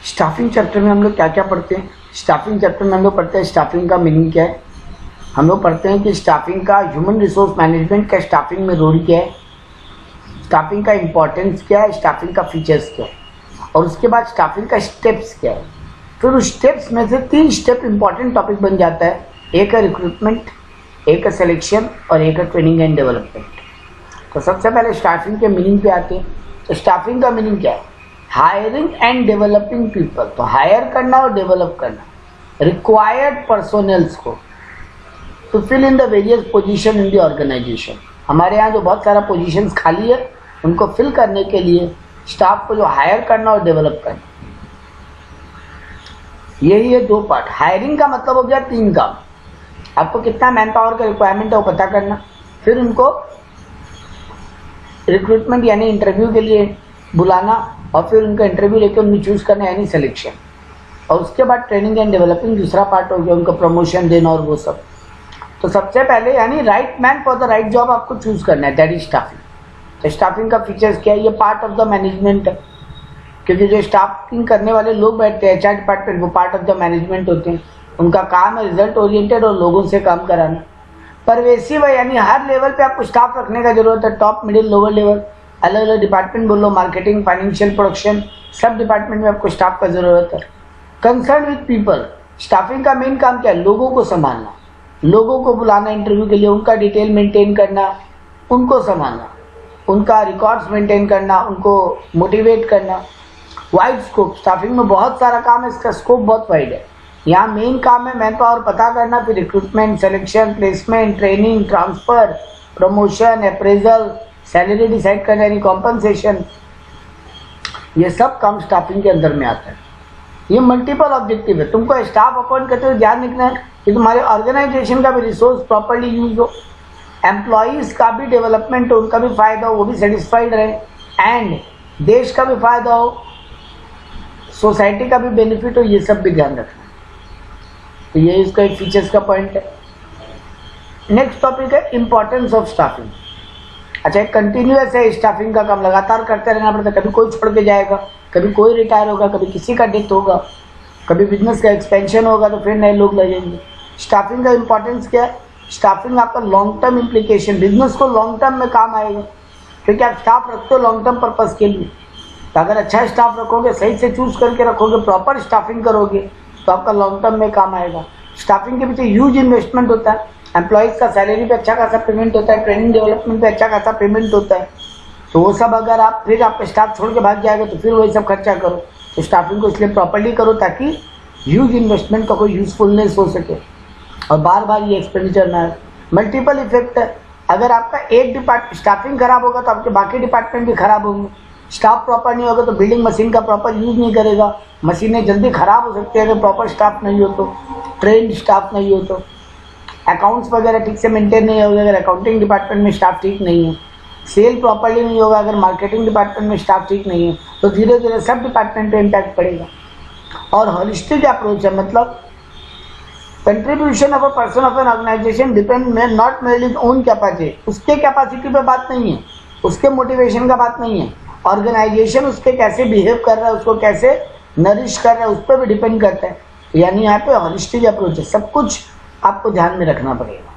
Staffing chapter में हम लोग क्या क्या पढ़ते हैं? स्टाफिंग चैप्टर में हम लोग पढ़ते हैं स्टाफिंग का मीनिंग क्या है। हम लोग पढ़ते हैं कि स्टाफिंग का ह्यूमन रिसोर्स मैनेजमेंट का स्टाफिंग में रोल क्या है, स्टाफिंग का इम्पोर्टेंस क्या है, स्टाफिंग का फीचर्स क्या है, और उसके बाद स्टाफिंग का स्टेप्स क्या है। फिर उस स्टेप्स में से 3 स्टेप इंपॉर्टेंट टॉपिक बन जाता है। एक है रिक्रूटमेंट, एक है सिलेक्शन और एक है ट्रेनिंग एंड डेवलपमेंट। तो सबसे पहले स्टाफिंग के मीनिंग पे आते हैं। तो स्टाफिंग का मीनिंग क्या है? Hiring and developing people. तो हायर करना और डेवलप करना रिक्वायर्ड पर्सोनल्स को to fill in the various position in the organisation. हमारे यहाँ जो बहुत सारा पोजीशंस खाली है उनको फिल करने के लिए स्टाफ को जो हायर करना और डेवलप करना, यही है 2 पार्ट। हायरिंग का मतलब हो गया 3 काम। आपको कितना मैन पावर का रिक्वायरमेंट है वो पता करना, फिर उनको रिक्रूटमेंट यानी इंटरव्यू के लिए बुलाना, और फिर उनका इंटरव्यू लेकर उन्हें चूज करना यानी सिलेक्शन, और उसके बाद ट्रेनिंग एंड डेवलपिंग दूसरा पार्ट हो गया, उनको प्रमोशन देना और वो सब। तो सबसे पहले यानी right man for the right job आपको चूज करना है, दैट इज स्टाफिंग। तो स्टाफिंग का फीचर्स क्या है? ये पार्ट ऑफ द मैनेजमेंट है, क्योंकि जो स्टाफिंग करने वाले लोग बैठते हैं एचआर डिपार्टमेंट, वो पार्ट ऑफ द मैनेजमेंट होते हैं। उनका काम है रिजल्ट ओरिएंटेड और लोगों से काम कराना। परवेसिव है यानी हर लेवल पे आपको स्टाफ रखने का जरूरत है, टॉप मिडिल लोअर लेवल, अलग अलग डिपार्टमेंट बोलो, मार्केटिंग फाइनेंशियल प्रोडक्शन, सब डिपार्टमेंट में आपको स्टाफ का जरूरत है। कंसर्न विद पीपल, स्टाफिंग का मेन काम क्या है? लोगों को संभालना, लोगों को बुलाना इंटरव्यू के लिए, उनका डिटेल मेंटेन करना, उनको संभालना, उनका रिकॉर्ड्स मेंटेन करना, उनको मोटिवेट करना। वाइड स्कोप, स्टाफिंग में बहुत सारा काम है, इसका स्कोप बहुत वाइड है। यहाँ मेन काम है मैन पावर पता करना, फिर recruitment, selection, placement, training, transfer, promotion, appraisal, salary decide करना यानी कॉम्पनसेशन, ये सब काम स्टाफिंग के अंदर में आता है। ये मल्टीपल ऑब्जेक्टिव है। तुमको स्टाफ अपॉइंट करते हुए ध्यान रखना है कि तुम्हारे ऑर्गेनाइजेशन का भी रिसोर्स प्रॉपर्ली यूज हो, एम्प्लॉयज का भी डेवलपमेंट हो, उनका भी फायदा हो, वो भी सेटिस्फाइड रहे, एंड देश का भी फायदा हो, सोसाइटी का भी बेनिफिट हो, ये सब भी ध्यान रखना। तो ये इसका एक फीचर्स का पॉइंट है। नेक्स्ट टॉपिक है इंपॉर्टेंस ऑफ स्टाफिंग। अच्छा, एक कंटिन्यूअस है स्टाफिंग का काम, लगातार करते रहना पड़ता है। कभी कोई छोड़ के जाएगा, कभी कोई रिटायर होगा, कभी किसी का डेथ होगा, कभी बिजनेस का एक्सपेंशन होगा तो फिर नए लोग लगेंगे। स्टाफिंग का इंपॉर्टेंस क्या है? स्टाफिंग आपका लॉन्ग टर्म इम्प्लीकेशन, बिजनेस को लॉन्ग टर्म में काम आएगा, क्योंकि आप स्टाफ रखते हो लॉन्ग टर्म पर्पज के लिए। तो अगर अच्छा स्टाफ रखोगे, सही से चूज करके रखोगे, प्रॉपर स्टाफिंग करोगे तो आपका लॉन्ग टर्म में काम आएगा। स्टाफिंग के पीछे ह्यूज इन्वेस्टमेंट होता है, एम्प्लॉयज़ का सैलरी पे अच्छा खासा पेमेंट होता है, ट्रेनिंग डेवलपमेंट पे अच्छा खासा पेमेंट होता है। तो वो सब अगर आप फिर आपका स्टाफ छोड़ के भाग जाएगा तो फिर वही सब खर्चा करो। तो स्टाफिंग को इसलिए प्रॉपर्ली करो ताकि ह्यूज इन्वेस्टमेंट का कोई यूजफुलनेस हो सके और बार बार ये एक्सपेंडिचर ना है। मल्टीपल इफेक्ट है, अगर आपका एक डिपार्टमेंट स्टाफिंग खराब होगा तो आपके बाकी डिपार्टमेंट भी खराब होंगे। स्टाफ प्रॉपर नहीं होगा तो बिल्डिंग मशीन का प्रॉपर यूज नहीं करेगा, मशीनें जल्दी खराब हो सकती है अगर प्रॉपर स्टाफ नहीं हो तो, ट्रेंड स्टाफ नहीं हो तो। अकाउंट्स वगैरह ठीक से मेंटेन नहीं होगा अगर अकाउंटिंग डिपार्टमेंट में स्टाफ ठीक नहीं है, सेल प्रॉपर्ली नहीं होगा अगर मार्केटिंग डिपार्टमेंट में स्टाफ ठीक नहीं है, तो धीरे धीरे सब डिपार्टमेंट पे इम्पैक्ट पड़ेगा। और होलिस्टिक अप्रोच है, मतलब contribution of a person of an organisation depend not merely on capacity, उसके कैपेसिटी पे बात नहीं है, उसके मोटिवेशन का बात नहीं है, ऑर्गेनाइजेशन उसके कैसे बिहेव कर रहा है, उसको कैसे नरिश कर रहा है, उस पर भी डिपेंड करता है। यानी यहाँ पे होलिस्टिक अप्रोच है, सब कुछ आपको ध्यान में रखना पड़ेगा।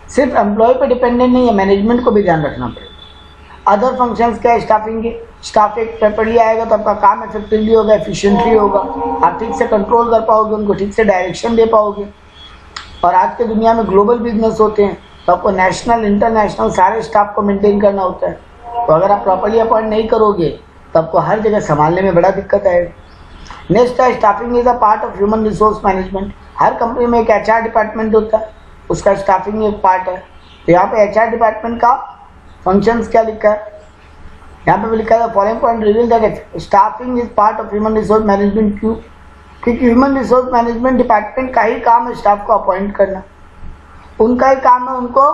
सिर्फ एम्प्लॉय पे डिपेंडेंट नहीं है, मैनेजमेंट को भी ध्यान रखना पड़ेगा। अदर फंक्शंस क्या है स्टाफिंग के? स्टाफ एक प्रॉपर्ली आएगा तो आपका काम इफेक्टिवली होगा, एफिशिएंटली होगा, आप ठीक से कंट्रोल कर पाओगे, उनको ठीक से डायरेक्शन दे पाओगे। और आज के दुनिया में ग्लोबल बिजनेस होते हैं तो आपको नेशनल इंटरनेशनल सारे स्टाफ को मेंटेन करना होता है। तो अगर आप प्रॉपर्ली अपॉइंट नहीं करोगे तो आपको हर जगह संभालने में बड़ा दिक्कत आएगा। नेक्स्ट है staffing is a part of human resource management. Her company में एक एचआर डिपार्टमेंट होता है, उसका स्टाफिंग एक पार्ट है। तो यहाँ पे एचआर डिपार्टमेंट का फंक्शंस क्या लिखा है? यहाँ पे भी लिखा है following point reveal that staffing is part of human resource management. क्यों? क्योंकि ह्यूमन रिसोर्स मैनेजमेंट डिपार्टमेंट का ही काम है स्टाफ को अपॉइंट करना, उनका ही काम है उनको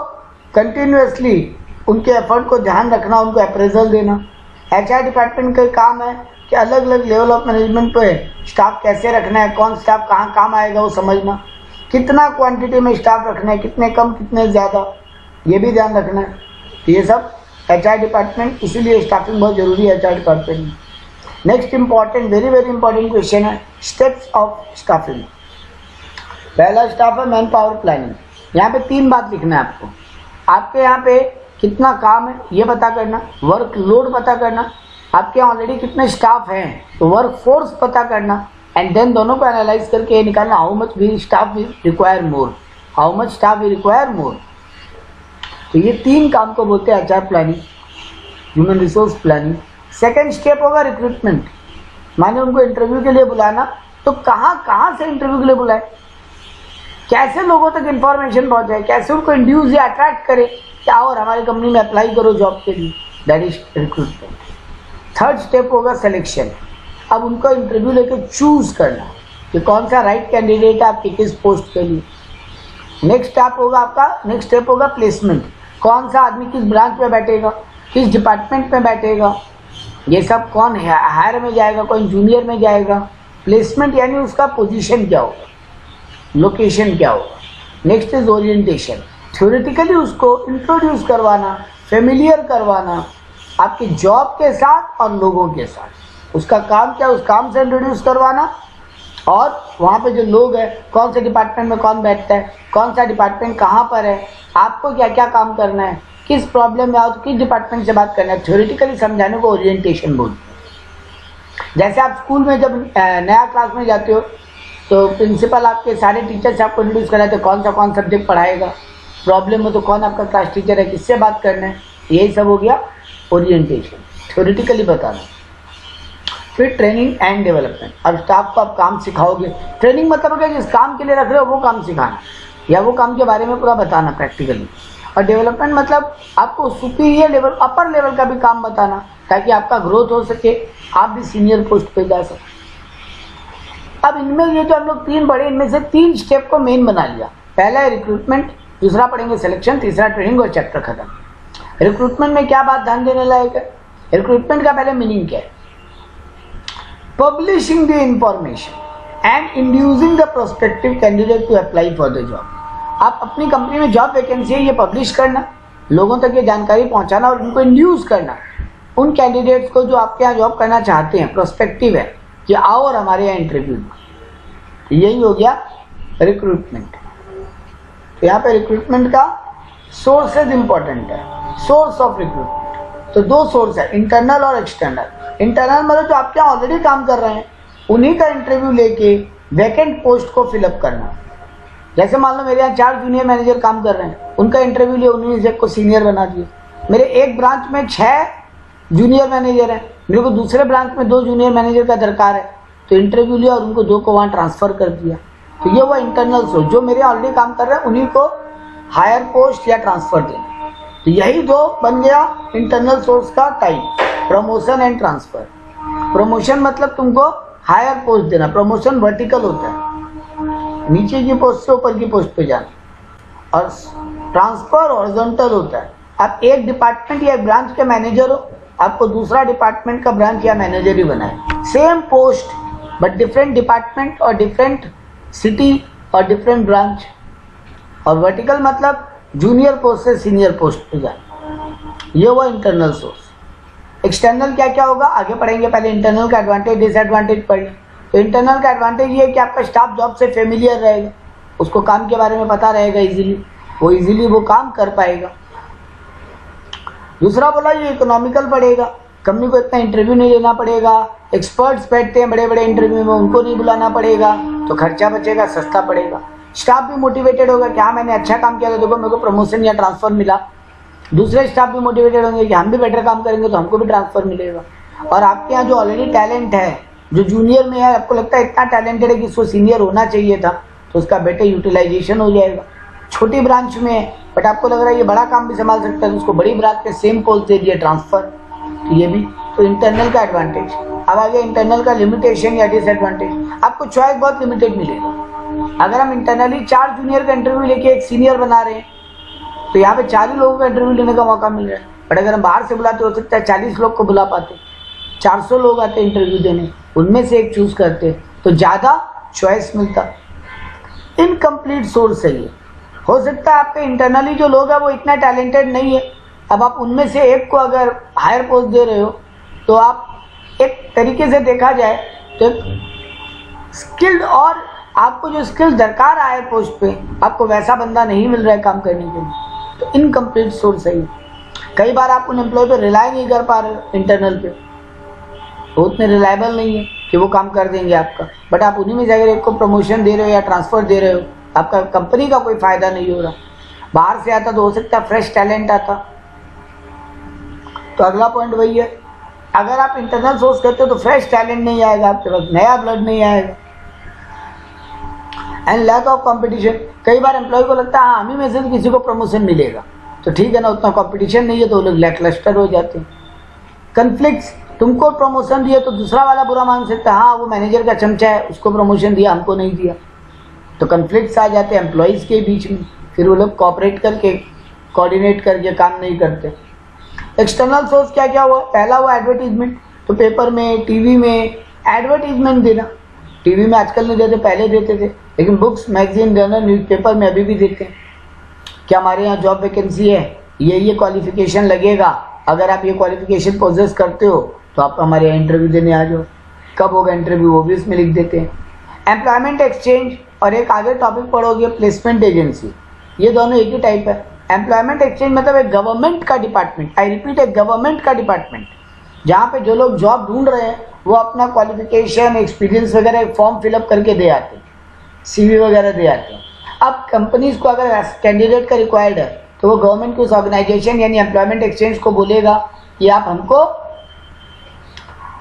कंटिन्यूअसली उनके एफर्ट को ध्यान रखना, उनको अप्रेजल देना। एचआर डिपार्टमेंट का काम है कि अलग अलग लेवल ऑफ मैनेजमेंट पे स्टाफ कैसे रखना है, कौन स्टाफ कहाँ काम आएगा वो समझना, कितना क्वांटिटी में स्टाफ रखना है, कितने कम कितने ज़्यादा, ये भी ध्यान रखना है। ये सब एचआर डिपार्टमेंट, इसीलिए स्टाफिंग बहुत जरूरी है एचआर डिपार्टमेंट में। Next important, very very important question है स्टेप्स ऑफ स्टाफिंग। पहला स्टाफ है मैन पावर प्लानिंग। यहाँ पे 3 बात लिखना है आपको। आपके यहाँ पे कितना काम है ये पता करना, वर्क लोड पता करना, आपके यहाँ ऑलरेडी कितने स्टाफ हैं तो वर्क फोर्स पता करना, एंड देन दोनों को एनालाइज करके ये निकालना how much we staff we require more, how much staff we require more. तो ये 3 काम को बोलते हैं HR planning, human resource planning. Second step होगा रिक्रूटमेंट। माने उनको इंटरव्यू के लिए बुलाना, तो कहाँ से इंटरव्यू के लिए बुलाए, कैसे लोगों तक इंफॉर्मेशन पहुंचाए, कैसे उनको इंड्यूस या अट्रैक्ट करे कि आओ और हमारी कंपनी में अप्लाई करो जॉब के लिए, that is recruitment. Third step होगा सिलेक्शन। अब उनको इंटरव्यू लेके चूज करना कि कौन सा राइट कैंडिडेट है आपकी किस पोस्ट के लिए। नेक्स्ट स्टेप होगा प्लेसमेंट। कौन सा आदमी किस ब्रांच में बैठेगा, किस डिपार्टमेंट में बैठेगा, ये सब कौन हायर में जाएगा, कौन जूनियर में जाएगा। प्लेसमेंट यानी उसका पोजीशन क्या होगा, लोकेशन क्या होगा। Next is orientation. थ्योरेटिकली उसको इंट्रोड्यूस करवाना, फेमिलियर करवाना आपकी जॉब के साथ और लोगों के साथ। उसका काम क्या, उस काम से इंट्रोड्यूस करवाना, और वहाँ पे जो लोग हैं कौन से डिपार्टमेंट में कौन बैठता है, कौन सा डिपार्टमेंट कहाँ पर है, आपको क्या क्या काम करना है, किस प्रॉब्लम में आओ तो किस डिपार्टमेंट से बात करना है। थ्योरेटिकली समझाने को ओरिएंटेशन बोलते हैं। जैसे आप स्कूल में जब नया क्लास में जाते हो तो प्रिंसिपल आपके सारे टीचर से आपको इंट्रोड्यूस कराते हैं, कौन सा सब्जेक्ट पढ़ाएगा, प्रॉब्लम हो तो कौन आपका क्लास टीचर है, किससे बात करना है, यही सब हो गया ओरिएंटेशन, थ्योरेटिकली बताना। फिर ट्रेनिंग एंड डेवलपमेंट। अब स्टाफ को आप काम सिखाओगे। ट्रेनिंग मतलब क्या, जिस काम के लिए रख रहे हो वो काम सिखाना या वो काम के बारे में पूरा बताना प्रैक्टिकली। और डेवलपमेंट मतलब आपको सुपीरियर लेवल, अपर लेवल का भी काम बताना ताकि आपका ग्रोथ हो सके, आप भी सीनियर पोस्ट पे जा सके। अब इनमें ये जो हम लोग 3 पढ़े, इनमें से 3 स्टेप को मेन बना लिया। पहला है रिक्रूटमेंट, दूसरा पढ़ेंगे सिलेक्शन, तीसरा ट्रेनिंग और चैप्टर खत्म। रिक्रूटमेंट में क्या बात ध्यान देने लायक है, रिक्रूटमेंट का पहले मीनिंग क्या है, publishing the information and inducing the prospective candidate to apply for the job. आप अपनी कंपनी में जॉब वैकेंसी है ये पब्लिश करना, लोगों तक ये जानकारी पहुंचाना और उनको इंड्यूस करना, उन कैंडिडेट्स को जो आपके यहाँ जॉब करना चाहते हैं, प्रोस्पेक्टिव है, कि आओ और हमारे यहाँ इंटरव्यू। यही हो गया रिक्रूटमेंट। तो यहाँ पे रिक्रूटमेंट का सोर्सेज इंपॉर्टेंट है। सोर्स ऑफ रिक्रूटमेंट तो 2 सोर्स है, इंटरनल और एक्सटर्नल। इंटरनल मतलब जो आपके यहाँ ऑलरेडी काम कर रहे हैं उन्हीं का इंटरव्यू लेके वैकेंट पोस्ट को फिलअप करना। जैसे मान लो मेरे यहाँ 4 जूनियर मैनेजर काम कर रहे हैं, उनका इंटरव्यू लिया, उन्होंने से को सीनियर बना दिया। मेरे एक ब्रांच में 6 जूनियर मैनेजर हैं, मेरे को दूसरे ब्रांच में 2 जूनियर मैनेजर का दरकार है, तो इंटरव्यू लिया और उनको 2 को वहाँ ट्रांसफर कर दिया। तो ये वो इंटरनल सोर्स, जो मेरे ऑलरेडी काम कर रहे हैं उन्हीं को हायर पोस्ट या ट्रांसफर देना। तो यही 2 बन गया इंटरनल सोर्स का type, promotion and transfer. Promotion मतलब तुमको हायर पोस्ट देना, प्रमोशन वर्टिकल होता है, नीचे की पोस्ट से ऊपर की पोस्ट पे जाना, और ट्रांसफर हॉरिजॉन्टल होता है। आप एक डिपार्टमेंट या एक ब्रांच के मैनेजर हो, आपको दूसरा डिपार्टमेंट का ब्रांच या मैनेजर ही बनाए, same post but different department और डिफरेंट सिटी और डिफरेंट ब्रांच। और वर्टिकल मतलब जूनियर पोस्ट से सीनियर पोस्ट पे जाना, ये वो इंटरनल सोर्स। एक्सटर्नल क्या क्या होगा आगे पढ़ेंगे, पहले इंटरनल का एडवांटेज डिसएडवांटेज पढ़ें। तो इंटरनल का एडवांटेज ये है कि आपका स्टाफ जॉब से फेमिलियर रहेगा, उसको काम के बारे में पता रहेगा, इजीली वो काम कर पाएगा। दूसरा बोला ये इकोनॉमिकल पड़ेगा, कंपनी को इतना इंटरव्यू नहीं लेना पड़ेगा, एक्सपर्ट्स बैठते हैं बड़े बड़े इंटरव्यू में, उनको नहीं बुलाना पड़ेगा, तो खर्चा बचेगा, सस्ता पड़ेगा। स्टाफ भी मोटिवेटेड होगा कि हाँ मैंने अच्छा काम किया, तो देखो मेरे को प्रमोशन या ट्रांसफर मिला। दूसरे स्टाफ भी मोटिवेटेड होंगे कि हम भी बेटर काम करेंगे तो हमको भी ट्रांसफर मिलेगा। और आपके यहाँ जो ऑलरेडी टैलेंट है, जो जूनियर में है, आपको लगता है इतना टैलेंटेड है कि इसको सीनियर होना चाहिए था, तो उसका बेटर यूटिलाइजेशन हो जाएगा। छोटी ब्रांच में है बट आपको लग रहा है ये बड़ा काम भी संभाल सकता है, तो उसको बड़ी ब्रांच के सेम पोस्ट दे दिया ट्रांसफर, तो ये भी तो इंटरनल का एडवांटेज। अब आ गया इंटरनल का लिमिटेशन या डिसएडवांटेज। आपको चॉइस बहुत लिमिटेड मिलेगा। अगर हम इंटरनली 4 जूनियर का इंटरव्यू लेके एक सीनियर बना रहे हैं तो यहाँ पे 40 लोगों का इंटरव्यू लेने का मौका मिल रहा है, बट अगर हम बाहर से बुलाते हो सकता है 40 लोग को बुला पाते, 400 लोग आते इंटरव्यू देने, उनमें से एक चूज करते तो ज़्यादा चॉइस मिलता। इनकम्प्लीट सोर्स है ये। हो सकता है आपके इंटरनली जो लोग हैं वो इतना टैलेंटेड नहीं है, अब आप उनमें से एक को अगर हायर पोस्ट दे रहे हो तो आप एक तरीके से देखा जाए तो स्किल्ड और आपको जो स्किल्स दरकार आए पोस्ट पे, आपको वैसा बंदा नहीं मिल रहा है काम करने के लिए, तो इनकम्प्लीट सोर्स है। कई बार आप उन एम्प्लॉय पे रिलाई नहीं कर पा रहे इंटरनल पे, वो उतने रिलायबल नहीं है कि वो काम कर देंगे आपका, बट आप उन्हीं में जाकर एक को प्रमोशन दे रहे हो या ट्रांसफर दे रहे हो, आपका कंपनी का कोई फायदा नहीं हो रहा। बाहर से आता तो हो सकता है फ्रेश टैलेंट आता। तो अगला पॉइंट वही है, अगर आप इंटरनल सोर्स करते हो तो फ्रेश टैलेंट नहीं आएगा आपके पास, नया ब्लड नहीं आएगा। एंड लैक ऑफ कंपटीशन, कई बार एम्प्लॉय को लगता है हाँ हम ही में से किसी को प्रमोशन मिलेगा, तो ठीक है ना, उतना कंपटीशन नहीं है तो वो लोग लैकलस्टर हो जाते हैं। कन्फ्लिक्ट्स, तुमको प्रमोशन दिया तो दूसरा वाला बुरा मान सकता है, हाँ वो मैनेजर का चमचा है उसको प्रमोशन दिया हमको नहीं दिया, तो कन्फ्लिक्ट्स आ जाते हैं एम्प्लॉयज़ के बीच में, फिर वो लोग कोऑपरेट करके कोऑर्डिनेट करके काम नहीं करते। एक्सटर्नल सोर्स क्या क्या हुआ, पहला हुआ एडवर्टीजमेंट, तो पेपर में टीवी में एडवर्टीजमेंट देना। टीवी में आजकल नहीं देते, पहले देते थे, लेकिन बुक्स मैगजीन जर्नल न्यूज़पेपर में अभी भी देते हैं कि हमारे यहाँ जॉब वैकेंसी है, ये क्वालिफिकेशन लगेगा, अगर आप ये क्वालिफिकेशन पोजेस करते हो तो आप हमारे यहाँ इंटरव्यू देने आ जाओ। कब होगा इंटरव्यू वो भी इसमें लिख देते हैं। एम्प्लॉयमेंट एक्सचेंज और एक आगे टॉपिक पढ़ोगे प्लेसमेंट एजेंसी, ये दोनों एक ही टाइप है। एम्प्लॉयमेंट एक्सचेंज मतलब एक गवर्नमेंट का डिपार्टमेंट, आई रिपीट एक गवर्नमेंट का डिपार्टमेंट, जहाँ पे जो लोग जॉब ढूंढ रहे हैं वो अपना क्वालिफिकेशन एक्सपीरियंस वगैरह एक फॉर्म फिलअप करके दे आते हैं, CV वगैरह दे आते हैं। अब कंपनीज को अगर कैंडिडेट का रिक्वायर्ड है तो वो गवर्नमेंट की उस ऑर्गेनाइजेशन यानी एम्प्लॉयमेंट एक्सचेंज को बोलेगा कि आप हमको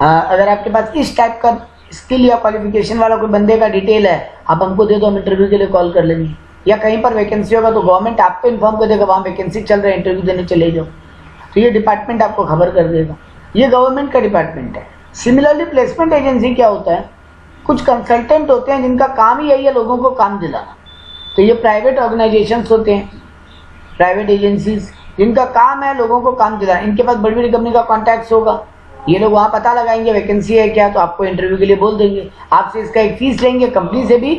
अगर आपके पास इस टाइप का स्किल या क्वालिफिकेशन वाला कोई बंदे का डिटेल है आप हमको दे दो, हम इंटरव्यू के लिए कॉल कर लेंगे। या कहीं पर वैकेंसी होगा तो गवर्नमेंट आपको इन्फॉर्म कर देगा वहाँ वैकेंसी चल रहा है, इंटरव्यू देने चले जाओ, तो ये डिपार्टमेंट आपको खबर कर देगा, ये गवर्नमेंट का डिपार्टमेंट है। सिमिलरली प्लेसमेंट एजेंसी क्या होता है, कुछ कंसल्टेंट होते हैं जिनका काम ही यही है लोगों को काम दिलाना, तो ये प्राइवेट ऑर्गेनाइजेशंस होते हैं, प्राइवेट एजेंसीज जिनका काम है लोगों को काम दिलाना। इनके पास बड़ी बड़ी कंपनी का कॉन्टैक्ट होगा, ये लोग वहाँ पता लगाएंगे वैकेंसी है क्या, तो आपको इंटरव्यू के लिए बोल देंगे, आपसे इसका एक फीस लेंगे, कंपनी से भी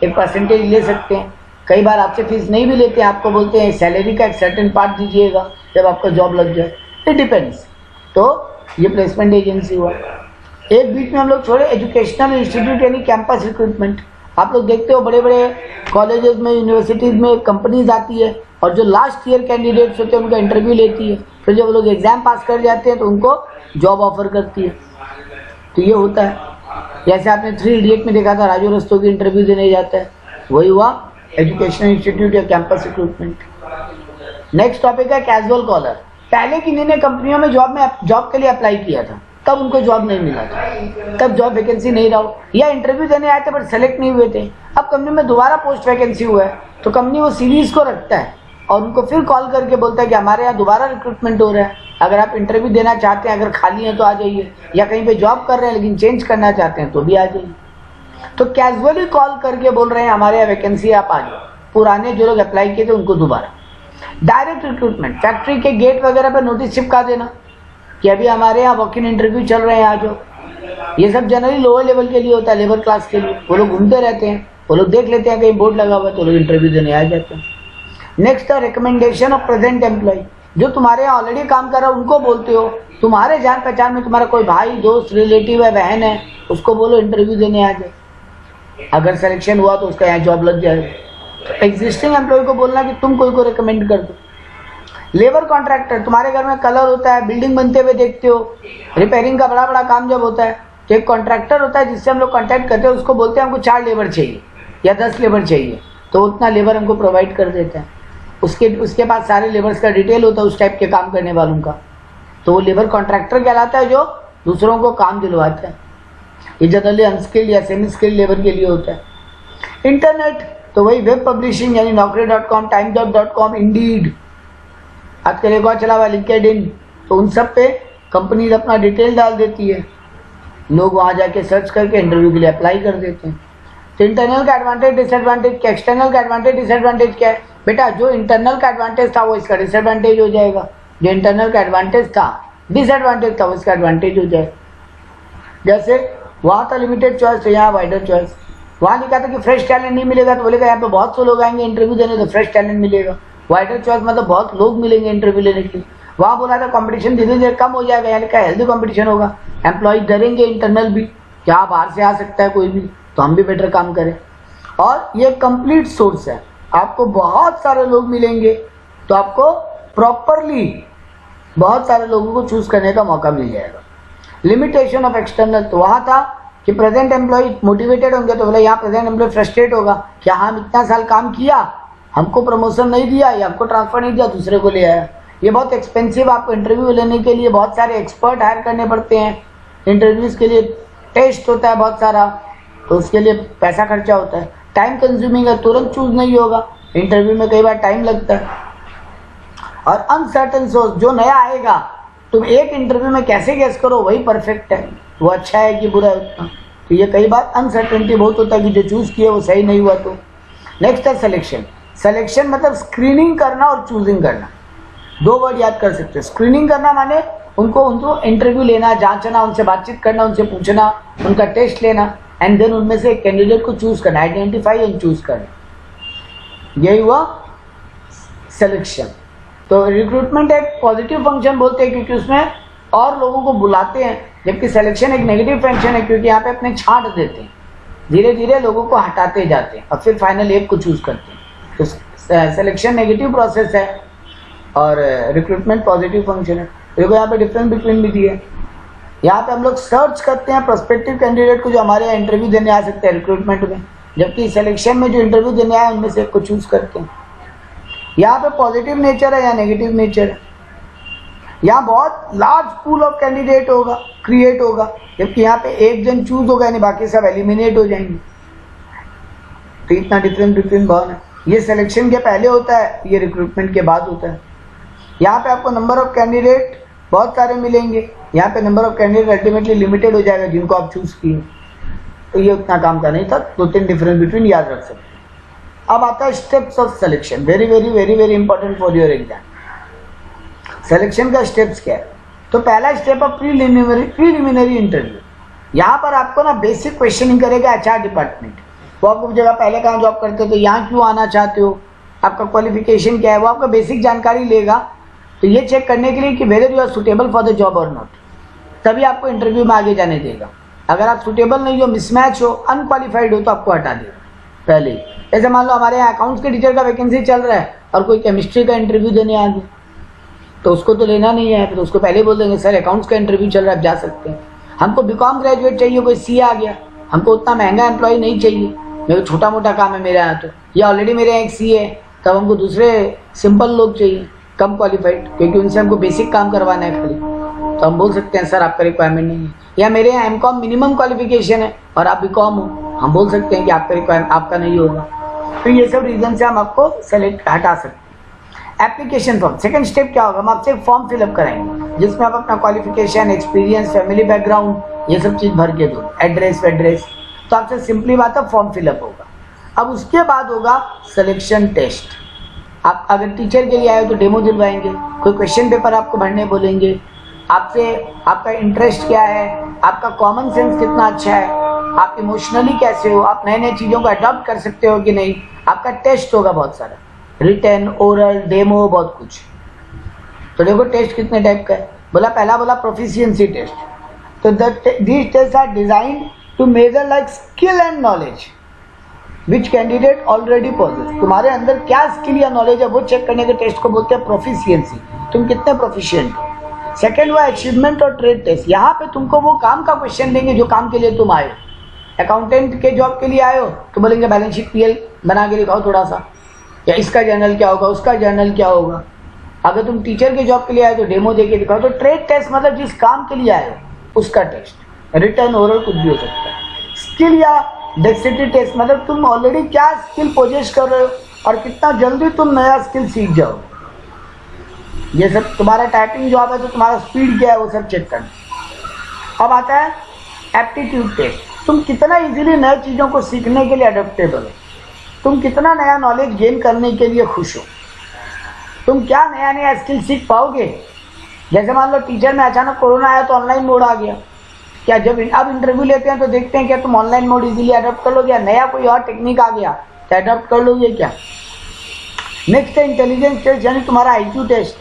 एक परसेंटेज ले सकते हैं, कई बार आपसे फीस नहीं भी लेते हैं, आपको बोलते हैं सैलरी का एक सर्टेन पार्ट दीजिएगा जब आपका जॉब लग जाए, इट डिपेंड्स। तो ये प्लेसमेंट एजेंसी हुआ। एक बीच में हम लोग छोड़े एजुकेशनल इंस्टीट्यूट यानी कैंपस रिक्रूटमेंट। आप लोग देखते हो बड़े बड़े कॉलेजेस में यूनिवर्सिटीज़ में कंपनीज आती है और जो लास्ट ईयर कैंडिडेट्स होते हैं उनका इंटरव्यू लेती है, फिर जब वो लोग एग्जाम पास कर जाते हैं तो उनको जॉब ऑफर करती है। तो ये होता है, जैसे आपने 3 इडियट में देखा था राजू रस्तोगी इंटरव्यू देने जाता है, वही हुआ एजुकेशनल इंस्टीट्यूट या कैंपस रिक्रूटमेंट। नेक्स्ट टॉपिक है कैजुअल कॉलर। पहले किन्हीं ने कंपनियों में जॉब के लिए अप्लाई किया था, तब उनको जॉब नहीं मिला था, तब जॉब वैकेंसी नहीं रहा, या इंटरव्यू देने आए थे बट सेलेक्ट नहीं हुए थे, अब कंपनी में दोबारा पोस्ट वैकेंसी हुआ है तो कंपनी वो सीरीज को रखता है और उनको फिर कॉल करके बोलता है कि हमारे यहाँ दोबारा रिक्रूटमेंट हो रहा है, अगर आप इंटरव्यू देना चाहते हैं, अगर खाली हैं तो आ जाइए, या कहीं पे जॉब कर रहे हैं लेकिन चेंज करना चाहते हैं तो भी आ जाइए। तो कैजुअली कॉल करके बोल रहे हैं हमारे यहाँ वैकेंसी आप आ जाओ, पुराने जो लोग अप्लाई किए थे उनको दोबारा। डायरेक्ट रिक्रूटमेंट, फैक्ट्री के गेट वगैरह पर नोटिस चिपका देना कि अभी हमारे यहाँ वॉक इन इंटरव्यू चल रहे हैं आ जाओ। ये सब जनरली लोअर लेवल के लिए होता है, लेबर क्लास के लिए, वो लोग घूमते रहते हैं, वो लोग देख लेते हैं कहीं बोर्ड लगा हुआ है तो लोग इंटरव्यू देने आ जाते हैं। नेक्स्ट है रिकमेंडेशन ऑफ प्रेजेंट एम्प्लॉय, जो तुम्हारे यहाँ ऑलरेडी काम कर रहा है उनको बोलते हो, तुम्हारे जान पहचान में तुम्हारा कोई भाई दोस्त रिलेटिव है बहन है, उसको बोलो इंटरव्यू देने आ जाए, अगर सिलेक्शन हुआ तो उसका यहाँ जॉब लग जाएगा। एग्जिस्टिंग एम्प्लॉय को बोलना कि तुम कोई को रिकमेंड कर दो। लेबर कॉन्ट्रैक्टर, तुम्हारे घर में कलर होता है, बिल्डिंग बनते हुए देखते हो, रिपेयरिंग का बड़ा बड़ा काम जब होता है तो एक कॉन्ट्रैक्टर होता है जिससे हम लोग कॉन्टैक्ट करते हैं, उसको बोलते हैं हमको 4 लेबर चाहिए या 10 लेबर चाहिए, तो उतना लेबर हमको प्रोवाइड कर देता है। उसके पास सारे लेबर्स का डिटेल होता है उस टाइप के काम करने वालों का, तो वो लेबर कॉन्ट्रैक्टर कहलाता है जो दूसरों को काम दिलवाता है। ये जनरली अनस्किल्ड या सेमी स्किल्ड लेबर के लिए होता है। इंटरनेट तो वही वेब पब्लिशिंग यानी naukri.com, timejob.com, इंडीड, आजकल एक और चला हुआ लिंक्डइन, तो उन सब पे कंपनीज अपना डिटेल डाल देती है, लोग वहाँ जाके सर्च करके इंटरव्यू के लिए अप्लाई कर देते हैं। तो इंटरनल का एडवांटेज डिसएडवांटेज क्या, एक्सटर्नल का एडवांटेज डिसएडवांटेज क्या है बेटा, जो इंटरनल का एडवांटेज था वो इसका डिसएडवांटेज हो जाएगा, जो इंटरनल का एडवांटेज था डिसएडवांटेज था वो इसका एडवांटेज हो जाएगा। जैसे वहाँ था लिमिटेड चॉइस तो यहाँ वाइडर चॉइस, वहाँ लिखा था कि फ्रेश टैलेंट नहीं मिलेगा तो बोलेगा यहाँ पे बहुत से लोग आएंगे इंटरव्यू देने तो फ्रेश टैलेंट मिलेगा, वाइडर चॉइस मतलब बहुत लोग मिलेंगे इंटरव्यू लेने के लिए। वहाँ बोला था कंपटीशन धीरे धीरे कम हो जाएगा, यहाँ लिखा हेल्दी कंपटीशन होगा, एम्प्लॉय डरेंगे इंटरनल भी, क्या बाहर से आ सकता है कोई भी, तो हम भी बेटर काम करें। और ये कंप्लीट सोर्स है, आपको बहुत सारे लोग मिलेंगे तो आपको प्रॉपरली बहुत सारे लोगों को चूज करने का मौका मिल जाएगा। लिमिटेशन ऑफ एक्सटर्नल, तो वहां था कि प्रेजेंट एम्प्लॉय मोटिवेटेड होंगे, तो बोले यहाँ प्रेजेंट एम्प्लॉय फ्रस्ट्रेट होगा, क्या हम इतना साल काम किया, हमको प्रमोशन नहीं दिया या हमको ट्रांसफर नहीं दिया, दूसरे को ले आया। ये बहुत एक्सपेंसिव, आपको इंटरव्यू लेने के लिए बहुत सारे एक्सपर्ट हायर करने पड़ते हैं, इंटरव्यूज के लिए टेस्ट होता है बहुत सारा, तो उसके लिए पैसा खर्चा होता है, टाइम कंज्यूमिंग है, तुरंत चूज नहीं होगा, इंटरव्यू में कई बार टाइम लगता है। और अनसर्टन सोर्स, जो नया आएगा तुम एक इंटरव्यू में कैसे गेस करो वही परफेक्ट है, वो अच्छा है कि बुरा है उतना, तो ये कई बार अनसर्टेनिटी बहुत होता है कि जो चूज किया वो सही नहीं हुआ। तो नेक्स्ट है सिलेक्शन। सिलेक्शन मतलब स्क्रीनिंग करना और चूजिंग करना, दो वर्ड याद कर सकते हो। स्क्रीनिंग करना माने उनको इंटरव्यू लेना, जांचना, उनसे बातचीत करना, उनसे पूछना, उनका टेस्ट लेना, एंड देन उनमें से एक कैंडिडेट को चूज करना, आइडेंटिफाई एंड चूज करना, यही हुआ सिलेक्शन। तो रिक्रूटमेंट एक पॉजिटिव फंक्शन बोलते हैं क्योंकि उसमें और लोगों को बुलाते हैं, जबकि सिलेक्शन एक नेगेटिव फंक्शन है क्योंकि यहाँ पे अपने छांट देते हैं, धीरे धीरे लोगों को हटाते जाते हैं और फिर फाइनल एक को चूज करते हैं। तो सिलेक्शन नेगेटिव प्रोसेस है और रिक्रूटमेंट पॉजिटिव फंक्शन है। देखो यहाँ पे डिफरेंस बिटवीन भी दिया है। यहाँ पे हम लोग सर्च करते हैं प्रोस्पेक्टिव कैंडिडेट को जो हमारे यहाँ इंटरव्यू देने आ सकते हैं रिक्रूटमेंट में, जबकि सिलेक्शन में जो इंटरव्यू देने आए उनमें से एक को चूज करते हैं। यहाँ पे पॉजिटिव नेचर है या नेगेटिव नेचर है, यहाँ बहुत लार्ज पूल ऑफ कैंडिडेट होगा, क्रिएट होगा, जबकि यहाँ पे एक जन चूज होगा यानी बाकी सब एलिमिनेट हो जाएंगे। तो इतना डिफरेंस बिटवीन बर्न है। ये सिलेक्शन के पहले होता है, ये रिक्रूटमेंट के बाद होता है। यहाँ पे आपको नंबर ऑफ कैंडिडेट बहुत सारे मिलेंगे, यहाँ पे number of candidate ultimately limited हो जाएगा जिनको आप चूज किए। तो ये उतना काम का नहीं था, दो तीन डिफरेंस बिटवीन याद रख सकते हैं। अब आता है steps of selection, very very very very important for your exam. Selection का स्टेप्स क्या है? तो पहला स्टेप है प्रीलिमिनरी इंटरव्यू। यहाँ पर आपको ना बेसिक क्वेश्चनिंग करेगा HR डिपार्टमेंट। वो आपको जगह पहले कहाँ जॉब करते हो, तो यहाँ क्यों आना चाहते हो, आपका क्वालिफिकेशन क्या है, वो आपका बेसिक जानकारी लेगा। तो ये चेक करने के लिए कि whether you are suitable for the job और नॉट, तभी आपको इंटरव्यू में आगे जाने देगा। अगर आप सुटेबल नहीं हो, मिसमैच हो, अनक्वालिफाइड हो, तो आपको हटा देगा पहले ही। जैसे मान लो हमारे यहाँ अकाउंट्स के टीचर का वैकेंसी चल रहा है और कोई केमिस्ट्री का इंटरव्यू देने आ गया, तो उसको तो लेना नहीं है, तो उसको पहले बोल देंगे सर अकाउंट्स का इंटरव्यू चल रहा है, आप जा सकते हैं। हमको बीकॉम ग्रेजुएट चाहिए, कोई CA आ गया, हमको उतना महंगा एम्प्लॉय नहीं चाहिए, मेरे छोटा मोटा काम है मेरे यहाँ, तो या ऑलरेडी मेरे यहाँ एक CA है, तब हमको दूसरे सिंपल लोग चाहिए कम क्वालिफाइड, क्योंकि उनसे हमको बेसिक काम करवाना है खाली। तो हम बोल सकते हैं सर आपका रिक्वायरमेंट नहीं है। या मेरे यहाँ MCOM मिनिमम क्वालिफिकेशन है और आप BCOM हो, हम बोल सकते हैं कि आपका रिक्वायरमेंट आपका नहीं होगा। तो ये सब रीजन से हम आपको सेलेक्ट हटा सकते हैं। एप्लीकेशन फॉर्म, सेकंड स्टेप क्या होगा, हम आपसे एक फॉर्म फिलअप कराएंगे जिसमें आप अपना क्वालिफिकेशन, एक्सपीरियंस, फैमिली बैकग्राउंड ये सब चीज़ भर के दो, एड्रेस वेड्रेस। तो आपसे सिंपली बात है फॉर्म फिलअप होगा। अब उसके बाद होगा सिलेक्शन टेस्ट। आप अगर टीचर के लिए आए हो तो डेमो दिलवाएंगे, कोई क्वेश्चन पेपर आपको भरने बोलेंगे, आपसे आपका इंटरेस्ट क्या है, आपका कॉमन सेंस कितना अच्छा है, आप इमोशनली कैसे हो, आप नए नए चीज़ों को अडॉप्ट कर सकते हो कि नहीं। आपका टेस्ट होगा बहुत सारा, रिटन, ओरल, डेमो, बहुत कुछ। तो देखो टेस्ट कितने टाइप का है। पहला बोला प्रोफिशिएंसी टेस्ट। तो these test are designed to measure like skill and knowledge which candidate already possess. तुम्हारे अंदर क्या स्किल या नॉलेज है वो चेक करने के टेस्ट को बोलते हैं प्रोफिशिएंसी, तुम कितने प्रोफिशिएंट हो। सेकेंड हुआ अचीवमेंट और ट्रेड टेस्ट। यहाँ पे तुमको वो काम का क्वेश्चन देंगे जो काम के लिए तुम आए हो। अकाउंटेंट के जॉब के लिए आए हो तो बोलेंगे बैलेंस शीट PL बना के दिखाओ थोड़ा सा, या इसका जर्नल क्या होगा, उसका जर्नल क्या होगा। अगर तुम टीचर के जॉब के लिए आए तो डेमो दे के दिखाओ। तो ट्रेड टेस्ट मतलब जिस काम के लिए आए हो उसका टेस्ट, रिटर्न, ओरल कुछ भी हो सकता है। स्किल या डेक्सिटी टेस्ट मतलब तुम ऑलरेडी क्या स्किल पोजेस कर रहे हो और कितना जल्दी तुम नया स्किल सीख जाओ। ये सब तुम्हारा टाइपिंग जॉब है तो तुम्हारा स्पीड क्या है वो सब चेक करना। अब आता है एप्टीट्यूड टेस्ट। तुम कितना इजीली नई चीज़ों को सीखने के लिए अडेप्टेबल हो, तुम कितना नया नॉलेज गेन करने के लिए खुश हो, तुम क्या नया नया स्किल सीख पाओगे। जैसे मान लो टीचर में अचानक कोरोना आया तो ऑनलाइन मोड आ गया, क्या जब अब इंटरव्यू लेते हैं तो देखते हैं क्या तुम ऑनलाइन मोड इजीली अडॉप्ट कर लोगे, या नया कोई और टेक्निक आ गया तो अडॉप्ट कर लोगे क्या। नेक्स्ट है इंटेलिजेंस टेस्ट, यानी तुम्हारा IQ टेस्ट,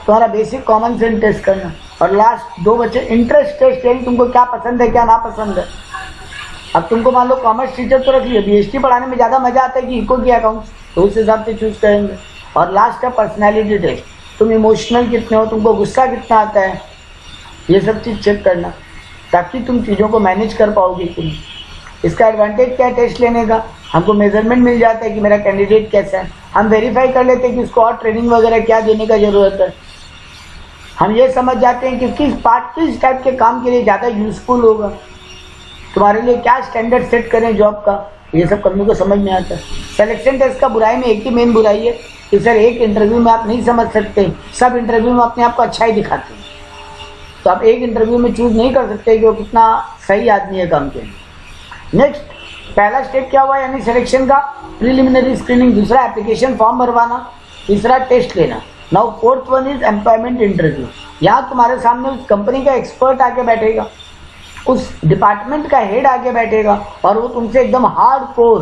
तुम्हारा बेसिक कॉमन सेंस टेस्ट करना। और लास्ट 2 बच्चे इंटरेस्ट टेस्ट, यानी तुमको क्या पसंद है क्या ना पसंद है। अब तुमको मान लो कॉमर्स टीचर तो रख लिया, बीएसटी पढ़ाने में ज़्यादा मजा आता है कि इको की अकाउंट्स, तो उस हिसाब से चूज करेंगे। और लास्ट है पर्सनैलिटी टेस्ट, तुम इमोशनल कितने हो, तुमको गुस्सा कितना आता है, ये सब चीज़ चेक करना ताकि तुम चीज़ों को मैनेज कर पाओगे कि नहीं। इसका एडवांटेज क्या है टेस्ट लेने का, हमको मेजरमेंट मिल जाता है कि मेरा कैंडिडेट कैसा है, हम वेरीफाई कर लेते हैं कि उसको और ट्रेनिंग वगैरह क्या देने का ज़रूरत है, हम ये समझ जाते हैं कि किस पार्ट किस टाइप के काम के लिए ज़्यादा यूजफुल होगा, तुम्हारे लिए क्या स्टैंडर्ड सेट करें जॉब का, ये सब करने को समझ में आता है। सिलेक्शन टेस्ट का बुराई में एक ही मेन बुराई है कि सर एक इंटरव्यू में आप नहीं समझ सकते, सब इंटरव्यू में अपने आप को अच्छा ही दिखाते हैं, तो आप एक इंटरव्यू में चूज नहीं कर सकते कि वो कितना सही आदमी है काम के लिए। नेक्स्ट, पहला स्टेप क्या हुआ, यानी सिलेक्शन का प्रीलिमिनरी स्क्रीनिंग, दूसरा एप्लीकेशन फॉर्म भरवाना, तीसरा टेस्ट लेना। Now fourth one is employment interview. यहाँ तुम्हारे सामने उस कंपनी का एक्सपर्ट आके बैठेगा, उस डिपार्टमेंट का हेड आके बैठेगा और वो तुमसे एकदम हार्डकोर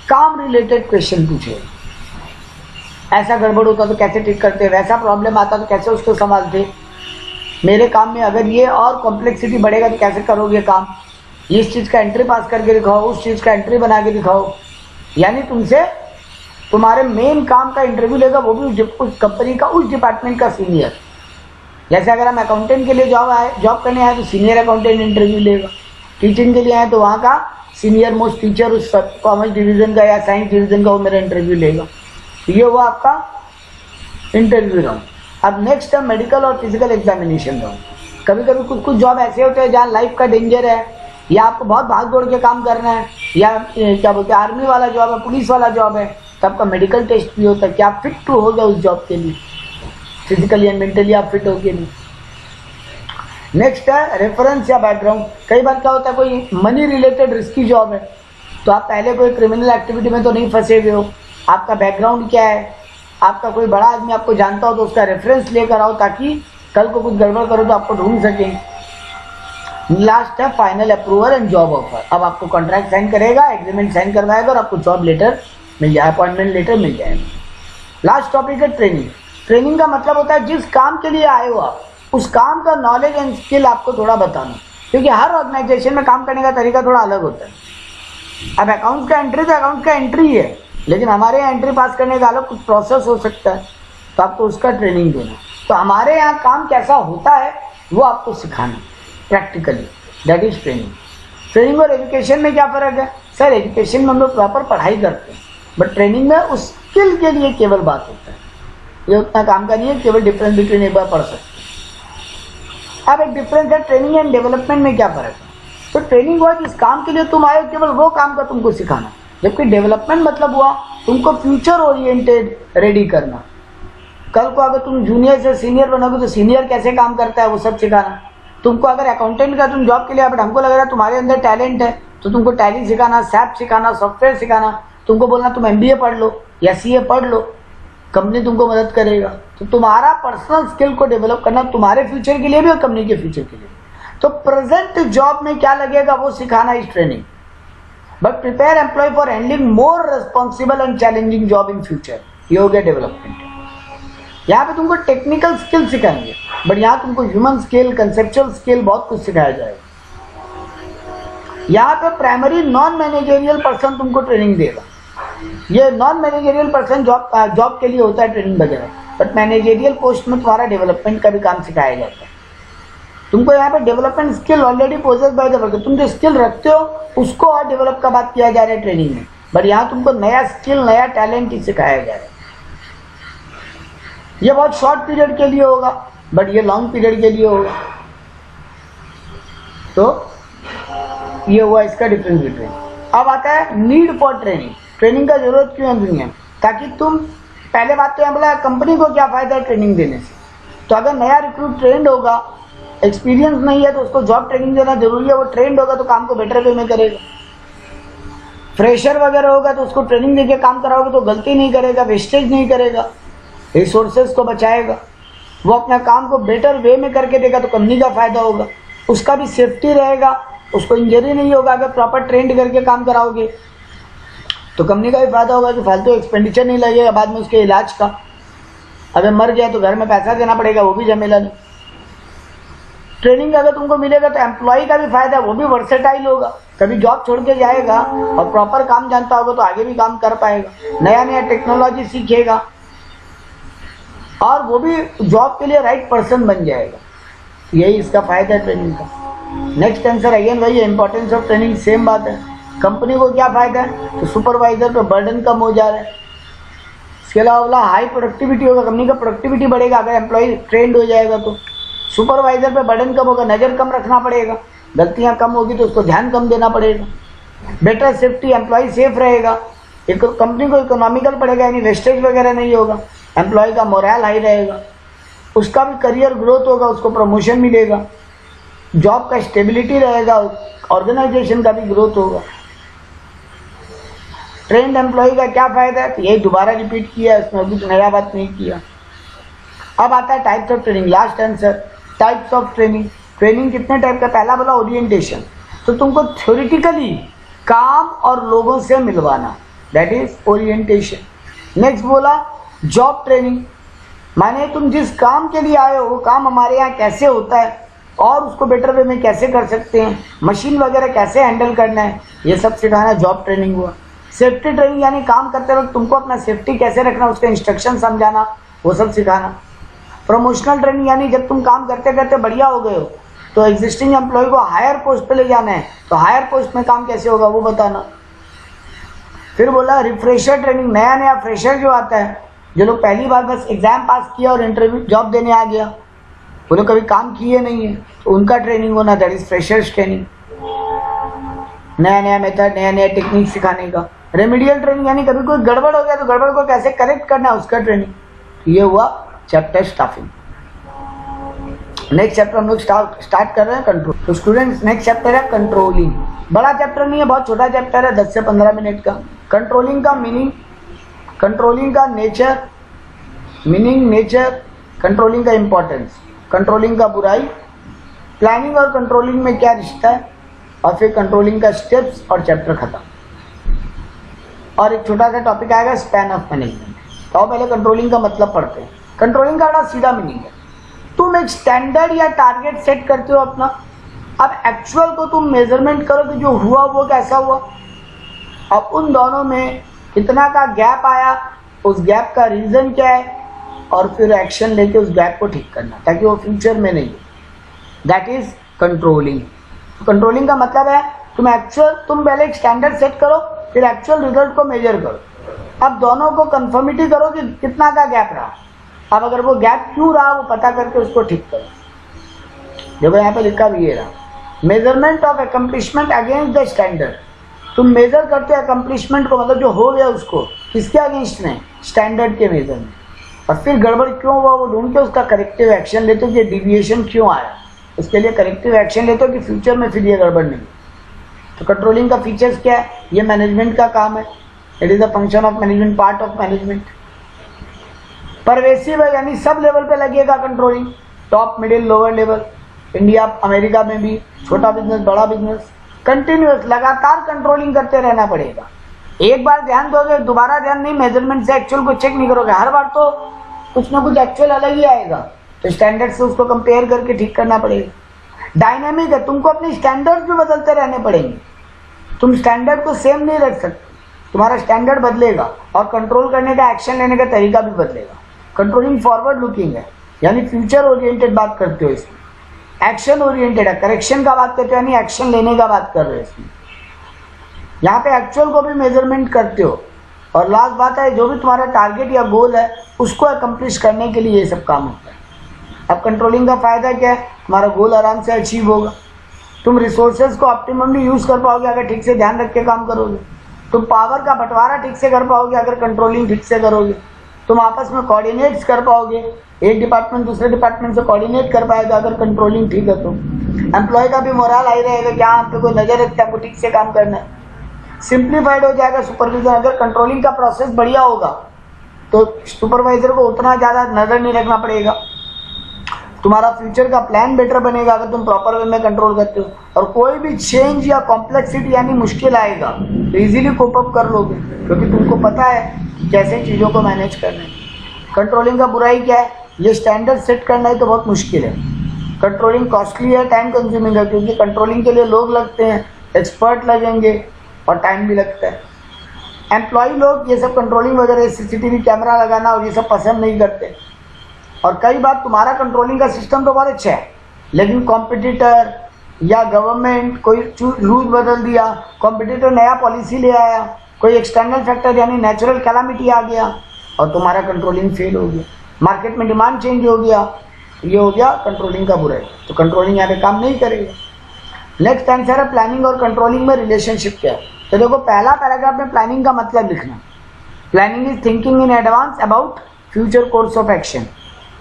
काम रिलेटेड क्वेश्चन पूछेगा। ऐसा गड़बड़ होता तो कैसे ठीक करते, वैसा प्रॉब्लम आता तो कैसे उसको संभालते, मेरे काम में अगर ये और कॉम्प्लेक्सिटी बढ़ेगा तो कैसे करोगे काम, इस चीज़ का एंट्री पास करके दिखाओ, उस चीज़ का एंट्री बना के दिखाओ। यानी तुमसे तुम्हारे मेन काम का इंटरव्यू लेगा, वो भी उस कंपनी का उस डिपार्टमेंट का सीनियर। जैसे अगर हम अकाउंटेंट के लिए जॉब करने आए तो सीनियर अकाउंटेंट इंटरव्यू लेगा, टीचिंग के लिए आए तो वहाँ का सीनियर मोस्ट टीचर उस कॉमर्स डिवीज़न का या साइंस डिवीज़न का वो मेरा इंटरव्यू लेगा। ये हुआ आपका इंटरव्यू राउंड। अब नेक्स्ट है मेडिकल और फिजिकल एग्जामिनेशन राउंड। कभी कभी कुछ जॉब ऐसे होते हैं जहाँ लाइफ का डेंजर है या आपको बहुत भाग दौड़ के काम करना है, या क्या बोलते हैं आर्मी वाला जॉब है, पुलिस वाला जॉब है, तो आपका मेडिकल टेस्ट भी होता है कि आप फिट टू हो गए उस जॉब के लिए, फिजिकली एंड मेंटली आप फिट हो गए नहीं। नेक्स्ट है रेफरेंस या बैकग्राउंड। कई बार क्या होता है कोई मनी रिलेटेड रिस्की जॉब है, तो आप पहले कोई क्रिमिनल एक्टिविटी में तो नहीं फंसे हुए हो, आपका बैकग्राउंड क्या है, आपका कोई बड़ा आदमी आपको जानता हो तो उसका रेफरेंस लेकर आओ ताकि कल को कुछ गड़बड़ करो तो आपको ढूंढ सकें। लास्ट है final approval and job offer. अब आपको कॉन्ट्रैक्ट साइन करेगा, एग्रीमेंट साइन करवाएगा और आपको जॉब लेटर मिल जाए, अपॉइंटमेंट लेटर मिल जाएगा। लास्ट टॉपिक है ट्रेनिंग। ट्रेनिंग का मतलब होता है जिस काम के लिए आए हो आप उस काम का नॉलेज एंड स्किल आपको थोड़ा बताना, क्योंकि हर ऑर्गेनाइजेशन में काम करने का तरीका थोड़ा अलग होता है। अब अकाउंट्स का एंट्री तो अकाउंट्स का एंट्री है, लेकिन हमारे यहाँ एंट्री पास करने का अलग कुछ प्रोसेस हो सकता है, तो आपको उसका ट्रेनिंग देना। तो हमारे यहाँ काम कैसा होता है वो आपको सिखाना practically, that is training. Training और एजुकेशन में क्या फ़र्क है? सर एजुकेशन में हम लोग प्रॉपर पढ़ाई करते हैं, बट ट्रेनिंग में उस स्किल के लिए केवल बात होता है, ये उतना काम का नहीं है, केवल डिफरेंस बिटवीन एक बार पढ़ सकते हैं। अब एक डिफरेंस है ट्रेनिंग एंड डेवलपमेंट में क्या फ़र्क है? तो ट्रेनिंग हुआ जिस काम के लिए तुम आए हो केवल वो काम का तुमको सिखाना, जबकि डेवलपमेंट मतलब हुआ तुमको फ्यूचर ओरिएंटेड रेडी करना। कल को अगर तुम जूनियर से सीनियर बनोगे तो सीनियर कैसे काम करता है वो सब सिखाना। तुमको अगर अकाउंटेंट का तुम जॉब के लिए, बट हमको लग रहा है तुम्हारे अंदर टैलेंट है तो तुमको टैली सिखाना, सैप सिखाना, सॉफ्टवेयर सिखाना, तुमको बोलना तुम MBA पढ़ लो या CA पढ़ लो, कंपनी तुमको मदद करेगा। तो तुम्हारा पर्सनल स्किल को डेवलप करना तुम्हारे फ्यूचर के लिए भी और कंपनी के फ्यूचर के लिए। तो प्रेजेंट जॉब में क्या लगेगा वो सिखाना इस training, but prepare employ for handling more responsible and challenging job in future. ये हो गया डेवलपमेंट। यहाँ पे तुमको टेक्निकल स्किल सिखाएंगे, बट यहाँ तुमको ह्यूमन स्किल, कंसेप्चुअल स्किल बहुत कुछ सिखाया जाएगा। यहाँ पे प्राइमरी नॉन मैनेजरियल पर्सन तुमको ट्रेनिंग देगा। ये नॉन मैनेजरियल पर्सन जॉब के लिए होता है ट्रेनिंग वगैरह, बट मैनेजरियल पोस्ट में तुम्हारा डेवलपमेंट का भी काम सिखाया जाता है। तुमको यहाँ पे development skill already possess by the worker, तुम जो स्किल रखते हो उसको और डेवलप का बात किया जा रहा है ट्रेनिंग में, बट यहाँ तुमको नया स्किल, नया टैलेंट ही सिखाया जा रहा है। ये बहुत शॉर्ट पीरियड के लिए होगा, बट ये लॉन्ग पीरियड के लिए होगा। तो ये हुआ इसका डिफरेंस बिटवीन। अब आता है नीड फॉर ट्रेनिंग। ट्रेनिंग का जरूरत क्यों है दुनिया में? ताकि तुम, पहले बात तो यहाँ बोला कंपनी को क्या फायदा है ट्रेनिंग देने से, तो अगर नया रिक्रूट ट्रेंड होगा, एक्सपीरियंस नहीं है तो उसको जॉब ट्रेनिंग देना जरूरी है। वो ट्रेंड होगा तो काम को बेटर वे में करेगा। फ्रेशर वगैरह होगा तो उसको ट्रेनिंग देके काम कराओगे तो गलती नहीं करेगा, वेस्टेज नहीं करेगा, रिसोर्सेज को बचाएगा, वो अपना काम को बेटर वे में करके देगा तो कंपनी का फायदा होगा, उसका भी सेफ्टी रहेगा, उसको इंजरी नहीं होगा। अगर प्रॉपर ट्रेंड करके काम कराओगे तो कंपनी का भी फायदा होगा कि फालतू एक्सपेंडिचर नहीं लगेगा बाद में उसके इलाज का। अगर मर गया तो घर में पैसा देना पड़ेगा, वो भी झमेला नहीं। ट्रेनिंग अगर तुमको मिलेगा तो एम्प्लॉय का भी फायदा है, वो भी वर्सेटाइल होगा, कभी जॉब छोड़ के जाएगा और प्रॉपर काम जानता होगा तो आगे भी काम कर पाएगा, नया नया टेक्नोलॉजी सीखेगा और वो भी जॉब के लिए राइट पर्सन बन जाएगा। यही इसका फायदा है ट्रेनिंग का। नेक्स्ट आंसर अगेन वही है, इंपॉर्टेंस ऑफ ट्रेनिंग, सेम बात है। कंपनी को क्या फायदा है, तो सुपरवाइजर पे बर्डन कम हो जा रहा है। इसके अलावा हाई प्रोडक्टिविटी होगा, कंपनी का प्रोडक्टिविटी बढ़ेगा अगर एम्प्लॉय ट्रेंड हो जाएगा तो। सुपरवाइजर पे बर्डन कम होगा, नज़र कम रखना पड़ेगा, गलतियां कम होगी तो उसको ध्यान कम देना पड़ेगा। बेटर सेफ्टी, एम्प्लॉय सेफ रहेगा, एक कंपनी को इकोनॉमिकल पड़ेगा, यानी वेस्टेज वगैरह नहीं होगा, एम्प्लॉय का मोरल हाई रहेगा, उसका भी करियर ग्रोथ होगा, उसको प्रमोशन मिलेगा, जॉब का स्टेबिलिटी रहेगा, ऑर्गेनाइजेशन का भी ग्रोथ होगा। ट्रेंड एम्प्लॉय का क्या फायदा है, तो यही दोबारा रिपीट किया, इसमें कुछ नया बात नहीं किया। अब आता है types of training, last answer, types of training. Training कितने टाइप का, पहला बोला ओरिएंटेशन, तो तुमको थ्योरेटिकली काम और लोगों से मिलवाना, दैट इज ओरिएंटेशन। नेक्स्ट बोला जॉब ट्रेनिंग, माने तुम जिस काम के लिए आए हो वो काम हमारे यहाँ कैसे होता है और उसको बेटर वे में कैसे कर सकते हैं, मशीन वगैरह कैसे हैंडल करना है, ये सब सिखाना जॉब ट्रेनिंग हुआ। सेफ्टी ट्रेनिंग यानी काम करते वक्त तुमको अपना सेफ्टी कैसे रखना, उसके इंस्ट्रक्शन समझाना, वो सब सिखाना। प्रमोशनल ट्रेनिंग यानी जब तुम काम करते करते बढ़िया हो गए हो तो एग्जिस्टिंग एम्प्लॉय को हायर पोस्ट पे ले जाना है, तो हायर पोस्ट में काम कैसे होगा वो बताना। फिर बोला रिफ्रेशर ट्रेनिंग, नया नया फ्रेशर जो आता है, जो लोग पहली बार बस एग्जाम पास किया और इंटरव्यू जॉब देने आ गया, वो लोग कभी काम किए नहीं है, तो उनका ट्रेनिंग होना, दैट इज फ्रेशर्स ट्रेनिंग। नया नया मेथड, नया नया टेक्निक सिखाने का। रेमेडियल ट्रेनिंग यानी कभी कोई गड़बड़ हो गया तो गड़बड़ को कैसे करेक्ट करना है, उसका ट्रेनिंग। ये हुआ चैप्टर स्टाफिंग। नेक्स्ट चैप्टर हम लोग स्टार्ट कर रहे हैं कंट्रोल। तो स्टूडेंट्स नेक्स्ट चैप्टर है कंट्रोलिंग। बड़ा चैप्टर नहीं है, बहुत छोटा चैप्टर है, 10 से 15 मिनट का। कंट्रोलिंग का मीनिंग, कंट्रोलिंग का नेचर, मीनिंग, नेचर, कंट्रोलिंग का इंपॉर्टेंस, कंट्रोलिंग का बुराई, प्लानिंग और कंट्रोलिंग में क्या रिश्ता है, और फिर कंट्रोलिंग का स्टेप्स, और चैप्टर खत्म। और एक छोटा सा टॉपिक आएगा स्पैन ऑफ मैनेजमेंट। तो पहले कंट्रोलिंग का मतलब पढ़ते हैं। कंट्रोलिंग का बड़ा सीधा मीनिंग है, तुम एक स्टैंडर्ड या टारगेट सेट करते हो अपना, अब एक्चुअल को तुम मेजरमेंट करो कि जो हुआ वो कैसा हुआ, अब उन दोनों में कितना का गैप आया, उस गैप का रीजन क्या है, और फिर एक्शन लेके उस गैप को ठीक करना ताकि वो फ्यूचर में नहीं हो। That is controlling. कंट्रोलिंग का मतलब है तुम पहले एक स्टैंडर्ड सेट करो, फिर एक्चुअल रिजल्ट को मेजर करो, अब दोनों को कंफर्मिटी करो कि कितना का गैप रहा, अब अगर वो गैप क्यों रहा वो पता करके उसको ठीक करो। देखो यहाँ पे लिखा भी ये रहा, measurement of accomplishment against the standard. तुम मेजर करते हो अकम्प्लिशमेंट को, मतलब जो हो गया उसको, किसके अगेंस्ट में, स्टैंडर्ड के मेजर में, और फिर गड़बड़ क्यों हुआ वो ढूंढ के उसका करेक्टिव एक्शन लेते हो कि डिविएशन क्यों आया, उसके लिए करेक्टिव एक्शन लेते हो कि फ्यूचर में फिर ये गड़बड़ नहीं। तो कंट्रोलिंग का फीचर्स क्या है, ये मैनेजमेंट का काम है, it is a function of management, part of management. Pervasive है यानी सब लेवल पे लगेगा controlling, top, middle, lower level, India, America में भी, छोटा बिजनेस, बड़ा बिजनेस, कंटिन्यूअस लगातार कंट्रोलिंग करते रहना पड़ेगा। एक बार ध्यान दोगे, दोबारा ध्यान नहीं, मेजरमेंट से एक्चुअल को चेक नहीं करोगे, हर बार तो कुछ ना कुछ एक्चुअल अलग ही आएगा, तो स्टैंडर्ड से उसको कंपेयर करके ठीक करना पड़ेगा। डायनेमिक है, तुमको अपने स्टैंडर्ड भी बदलते रहने पड़ेंगे, तुम स्टैंडर्ड को सेम नहीं रख सकते, तुम्हारा स्टैंडर्ड बदलेगा और कंट्रोल करने का, एक्शन लेने का तरीका भी बदलेगा। कंट्रोलिंग फॉरवर्ड लुकिंग है यानी फ्यूचर ओरिएंटेड बात करते हो इसमें, एक्शन ओरिएंटेड है, करेक्शन का बात करते हो यानी एक्शन लेने का बात कर रहे हो इसमें, यहाँ पे एक्चुअल को भी मेजरमेंट करते हो, और लास्ट बात है जो भी तुम्हारा टारगेट या गोल है उसको अकम्प्लिश करने के लिए ये सब काम होता है। अब कंट्रोलिंग का फायदा क्या है, तुम्हारा गोल आराम से अचीव होगा, तुम रिसोर्सेज को ऑप्टिममली यूज कर पाओगे अगर ठीक से ध्यान रख के काम करोगे, तुम पावर का बंटवारा ठीक से कर पाओगे अगर कंट्रोलिंग ठीक से करोगे, तुम आपस में कोऑर्डिनेट्स कर पाओगे, एक डिपार्टमेंट दूसरे डिपार्टमेंट से कोऑर्डिनेट कर पाएगा अगर कंट्रोलिंग ठीक है तो। एम्प्लॉय का भी मोरल हाई रहेगा कि हाँ आप पे कोई नजर रखता है, आपको ठीक से काम करना है। सिंप्लीफाइड हो जाएगा सुपरविजन, अगर कंट्रोलिंग का प्रोसेस बढ़िया होगा तो सुपरवाइजर को उतना ज़्यादा नजर नहीं रखना पड़ेगा, तुम्हारा फ्यूचर का प्लान बेटर बनेगा अगर तुम प्रॉपर वे में कंट्रोल करते हो, और कोई भी चेंज या कॉम्प्लेक्सिटी यानी मुश्किल आएगा तो इजीली कोप अप कर लोगे क्योंकि तुमको पता है कि कैसे चीज़ों को मैनेज करना है। कंट्रोलिंग का बुराई क्या है, ये स्टैंडर्ड सेट करना ही तो बहुत मुश्किल है, कंट्रोलिंग कॉस्टली है, टाइम कंज्यूमिंग है, क्योंकि कंट्रोलिंग के लिए लोग लगते हैं, एक्सपर्ट लगेंगे और टाइम भी लगता है। एम्प्लॉय लोग ये सब कंट्रोलिंग वगैरह सीसीटीवी कैमरा लगाना और ये सब पसंद नहीं करते। और कई बार तुम्हारा कंट्रोलिंग का सिस्टम तो बहुत अच्छा है, लेकिन कॉम्पिटिटर या गवर्नमेंट कोई रूल बदल दिया, कॉम्पिटिटर नया पॉलिसी ले आया, कोई एक्सटर्नल फैक्टर यानी नेचुरल कैलामिटी आ गया और तुम्हारा कंट्रोलिंग फेल हो गया, मार्केट में डिमांड चेंज हो गया, ये हो गया कंट्रोलिंग का बुराई। तो कंट्रोलिंग यहाँ पे काम नहीं करेगा। नेक्स्ट आंसर है प्लानिंग और कंट्रोलिंग में रिलेशनशिप क्या है। तो देखो पहला पैराग्राफ में प्लानिंग का मतलब लिखना। Planning is thinking in advance about future course of action.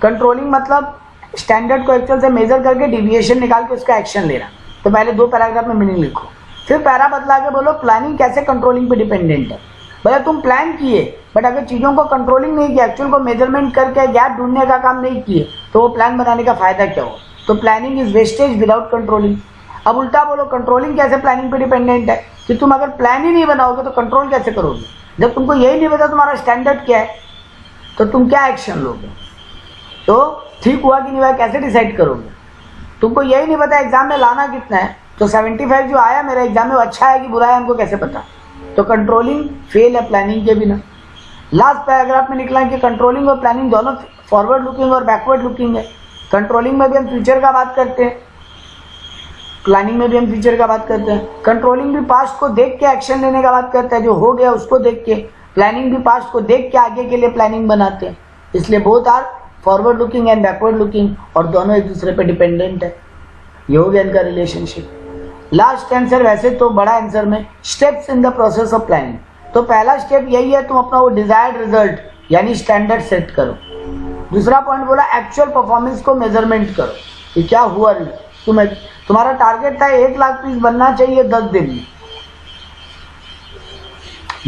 Controlling मतलब स्टैंडर्ड को एक्चुअल से मेजर करके डिविएशन निकाल के उसका एक्शन लेना। तो पहले 2 पैराग्राफ में मीनिंग लिखो, फिर पैरा बदला के बोलो प्लानिंग कैसे कंट्रोलिंग पे डिपेंडेंट है। भले तुम प्लान किए बट अगर चीज़ों को कंट्रोलिंग नहीं किया, एक्चुअल को मेजरमेंट करके गैप ढूंढने का काम नहीं किए, तो वो प्लान बनाने का फायदा क्या हो। तो planning is wastage without controlling. अब उल्टा बोलो कंट्रोलिंग कैसे प्लानिंग पे डिपेंडेंट है, कि तुम अगर प्लान ही नहीं बनाओगे तो कंट्रोल कैसे करोगे। जब तुमको यही नहीं पता तुम्हारा स्टैंडर्ड क्या है तो तुम क्या एक्शन लोगे, तो ठीक हुआ कि नहीं हुआ कैसे डिसाइड करोगे। तुमको यही नहीं पता एग्जाम में लाना कितना है, तो 75 जो आया मेरा एग्जाम में वो अच्छा है कि बुरा है हमको कैसे पता। तो कंट्रोलिंग फेल है प्लानिंग के बिना। लास्ट पैराग्राफ में निकला कि कंट्रोलिंग और प्लानिंग दोनों फॉरवर्ड लुकिंग और बैकवर्ड लुकिंग है। कंट्रोलिंग में भी हम फ्यूचर का बात करते हैं, प्लानिंग में भी हम फ्यूचर का बात करते हैं। कंट्रोलिंग भी पास्ट को देख के एक्शन लेने का बात करता है, जो हो गया उसको देख के। प्लानिंग भी पास्ट को देख के आगे के लिए प्लानिंग बनाते हैं। इसलिए both are forward looking and backward looking, और दोनों एक दूसरे पे डिपेंडेंट है। ये हो गया इनका रिलेशनशिप। लास्ट आंसर वैसे तो बड़ा आंसर में steps in the process of planning. तो पहला स्टेप यही है, तुम अपना वो डिजायर्ड रिजल्ट यानी स्टैंडर्ड सेट करो। दूसरा पॉइंट बोला एक्चुअल परफॉर्मेंस को मेजरमेंट करो कि क्या हुआ। तुम्हारा टारगेट था 1 लाख पीस बनना चाहिए 10 दिन में,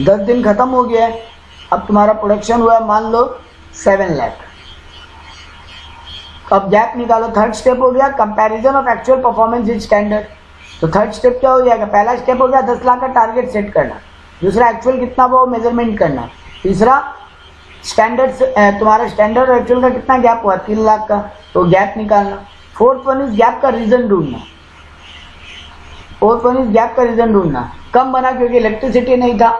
10 दिन खत्म हो गया है, अब तुम्हारा प्रोडक्शन हुआ है मान लो 7 लाख। अब गैप निकालो। थर्ड स्टेप हो गया comparison of actual performance with standard. तो थर्ड स्टेप क्या हो जाएगा, पहला स्टेप हो गया 10 लाख का टारगेट सेट करना, दूसरा एक्चुअल कितना वो मेजरमेंट करना, तीसरा स्टैंडर्ड तुम्हारा स्टैंडर्ड और एक्चुअल का कितना गैप हुआ 3 लाख का, तो गैप निकालना। फोर्थ वन इज गैप का रीजन ढूंढना। फोर्थ वन इज गैप का रीजन ढूंढना। कम बना क्योंकि इलेक्ट्रिसिटी नहीं था,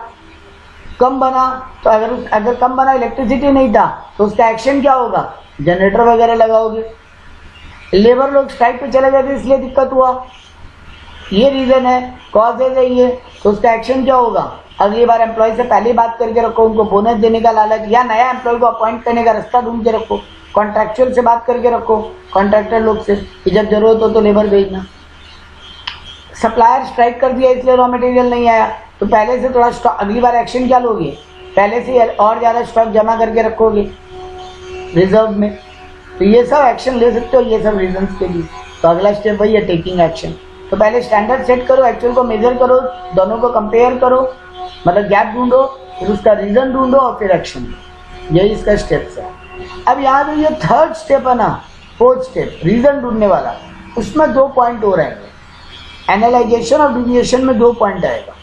कम बना तो अगर कम बना इलेक्ट्रिसिटी नहीं था तो उसका एक्शन क्या होगा, जनरेटर वगैरह लगाओगे। लेबर लोग स्ट्राइक पे चले गए थे इसलिए दिक्कत हुआ, ये रीजन है, कॉजेज है ये, तो उसका एक्शन क्या होगा, अगली बार एम्प्लॉय से पहले बात करके रखो, उनको बोनस देने का लालच या नया एम्प्लॉय को अपॉइंट करने का रास्ता ढूंढ के रखो। कॉन्ट्रैक्चुअल से बात करके रखो, कॉन्ट्रैक्टर लोग से कि जब जरूरत हो तो लेबर भेजना। सप्लायर स्ट्राइक कर दिया इसलिए रॉ मटेरियल नहीं आया, तो पहले से थोड़ा स्टॉक, अगली बार एक्शन क्या लोगे, पहले से और ज़्यादा स्टॉक जमा करके रखोगे रिजर्व में। तो ये सब एक्शन ले सकते हो ये सब रीजंस के लिए। तो अगला स्टेप वही है टेकिंग एक्शन। तो पहले स्टैंडर्ड सेट करो, एक्चुअल को मेजर करो, दोनों को कंपेयर करो, मतलब गैप ढूंढो, फिर उसका रीजन ढूंढो और फिर एक्शन लो। यही इसका स्टेप्स है। अब यहाँ पे ये थर्ड स्टेप है ना, फोर्थ स्टेप रीजन ढूंढने वाला, उसमें 2 पॉइंट हो रहेंगे। एनालाइजेशन और डिविएशन में 2 पॉइंट आएगा,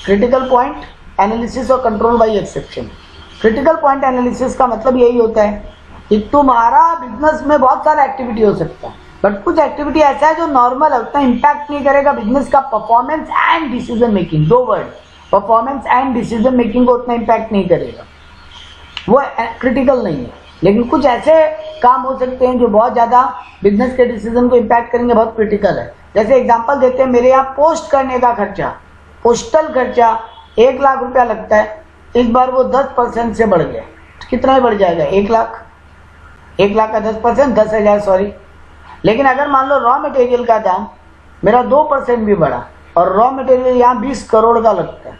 क्रिटिकल पॉइंट एनालिसिस और control by exception. Critical point analysis का मतलब यही होता है कि तुम्हारा बिजनेस में बहुत सारा एक्टिविटी हो सकता है, बट कुछ एक्टिविटी ऐसा है जो नॉर्मल है, उतना इम्पैक्ट नहीं करेगा बिजनेस का performance and decision making. 2 word, performance and decision making को उतना इम्पैक्ट नहीं करेगा, वो क्रिटिकल नहीं है। लेकिन कुछ ऐसे काम हो सकते हैं जो बहुत ज़्यादा बिजनेस के डिसीजन को इम्पैक्ट करेंगे, बहुत क्रिटिकल है। जैसे एग्जांपल देते हैं, मेरे यहाँ पोस्ट करने का खर्चा, पोस्टल खर्चा 1 लाख रुपया लगता है, इस बार वो 10% से बढ़ गया, तो कितना ही बढ़ जाएगा 1 लाख। 1 लाख का 10% 10,000 सॉरी। लेकिन अगर मान लो रॉ मटेरियल का दाम मेरा 2% भी बढ़ा और रॉ मटेरियल यहाँ 20 करोड़ का लगता है,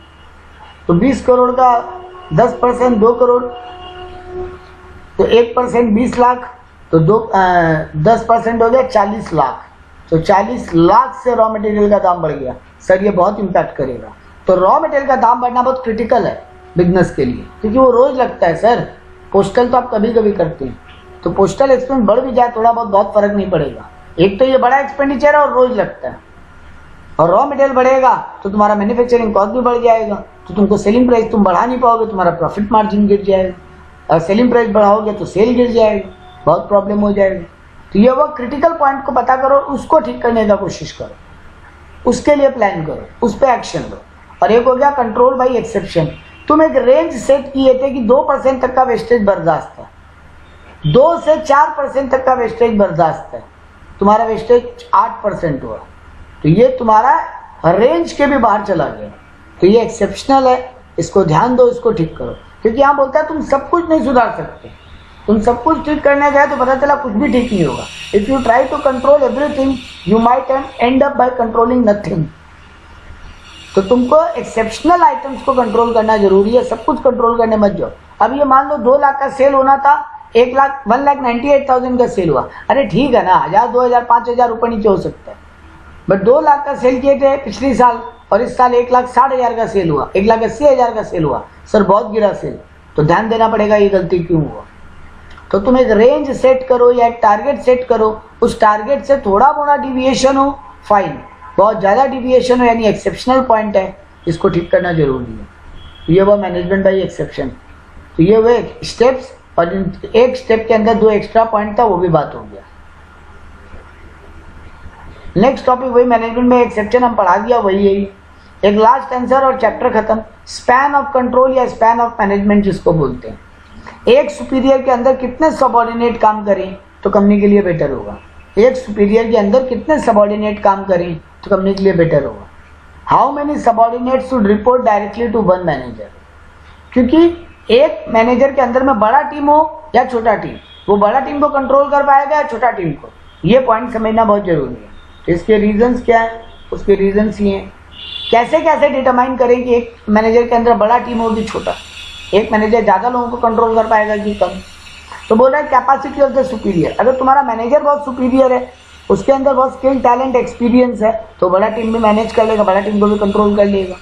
तो 20 करोड़ का 10% 2 करोड़, तो 1% 20 लाख, तो 10% हो गया 40 लाख। तो 40 लाख से रॉ मटेरियल का दाम बढ़ गया, सर ये बहुत इम्पैक्ट करेगा। तो रॉ मटेरियल का दाम बढ़ना बहुत क्रिटिकल है बिजनेस के लिए, क्योंकि वो रोज लगता है। सर पोस्टल तो आप कभी कभी करते हैं, तो पोस्टल एक्सपेंस बढ़ भी जाए थोड़ा बहुत फर्क नहीं पड़ेगा। एक तो ये बड़ा एक्सपेंडिचर है और रोज लगता है, और रॉ मटेरियल बढ़ेगा तो तुम्हारा मैन्युफैक्चरिंग कॉस्ट भी बढ़ जाएगा, तो तुमको सेलिंग प्राइस तुम बढ़ा नहीं पाओगे, तुम्हारा प्रॉफिट मार्जिन गिर जाएगा। और सेलिंग प्राइस बढ़ाओगे तो सेल गिर जाएगा, बहुत प्रॉब्लम हो जाएगा। तो ये वो क्रिटिकल पॉइंट को पता करो, उसको ठीक करने का कोशिश करो, उसके लिए प्लान करो, उस पर एक्शन लो। और एक हो गया कंट्रोल बाई एक्सेप्शन। तुम एक रेंज सेट किए थे कि 2% तक का वेस्टेज बर्दाश्त है, 2 से 4% तक का वेस्टेज बर्दाश्त है, तुम्हारा वेस्टेज 8% हुआ, तो ये तुम्हारा रेंज के भी बाहर चला गया, तो ये एक्सेप्शनल है, इसको ध्यान दो, इसको ठीक करो। क्योंकि यहाँ बोलता है तुम सब कुछ नहीं सुधार सकते, तुम सब कुछ ठीक करने गए तो पता चला कुछ भी ठीक नहीं होगा। If you try to control everything you might end up by controlling nothing. तो तुमको एक्सेप्शनल आइटम्स को कंट्रोल करना जरूरी है, सब कुछ कंट्रोल करने मत जाओ। अब ये मान लो 2 लाख का सेल होना था, 1,98,000 का सेल हुआ, अरे ठीक है ना, 1,000 2,000 5,000 ऊपर नीचे हो सकता है, बट 2 लाख का सेल किए थे पिछले साल और इस साल 1,60,000 का सेल हुआ, 1,80,000 का सेल हुआ, सर बहुत गिरा सेल, तो ध्यान देना पड़ेगा ये गलती क्यों हुआ। तो तुम एक रेंज सेट करो या एक टारगेट सेट करो, उस टारगेट से थोड़ा मोड़ा डिविएशन हो फाइन, बहुत ज़्यादा डिविएशन हो यानी एक्सेप्शनल पॉइंट है, इसको ठीक करना जरूरी है। तो ये वो मैनेजमेंट बाई एक्सेप्शन। तो ये वो स्टेप्स, और एक स्टेप के अंदर 2 एक्स्ट्रा पॉइंट था, वो भी बात हो गया। नेक्स्ट टॉपिक वही मैनेजमेंट बाई एक्सेप्शन, हम पढ़ा दिया वही यही, एक लास्ट आंसर और चैप्टर खत्म। स्पैन ऑफ कंट्रोल या स्पैन ऑफ मैनेजमेंट जिसको बोलते हैं, एक सुपीरियर के अंदर कितने सबऑर्डिनेट काम करें तो कंपनी के लिए बेटर होगा, एक सुपीरियर के अंदर कितने सबऑर्डिनेट काम करें तो कंपनी के लिए बेटर होगा। How many subordinates should report directly to one manager, क्योंकि एक मैनेजर के अंदर में बड़ा टीम हो या छोटा टीम, वो बड़ा टीम को कंट्रोल कर पाएगा या छोटा टीम को, ये पॉइंट समझना बहुत जरूरी है। तो इसके रीजंस क्या है, उसके रीजंस ये हैं। कैसे कैसे डिटरमाइन करें कि एक मैनेजर के अंदर बड़ा टीम होगी छोटा, एक मैनेजर ज़्यादा लोगों को कंट्रोल कर पाएगा कि कम। तो बोल रहा है कैपेसिटी ऑफ द सुपीरियर, अगर तुम्हारा मैनेजर बहुत सुपीरियर है, उसके अंदर बहुत स्किल टैलेंट एक्सपीरियंस है, तो बड़ा टीम भी मैनेज कर लेगा, बड़ा टीम को भी कंट्रोल कर लेगा।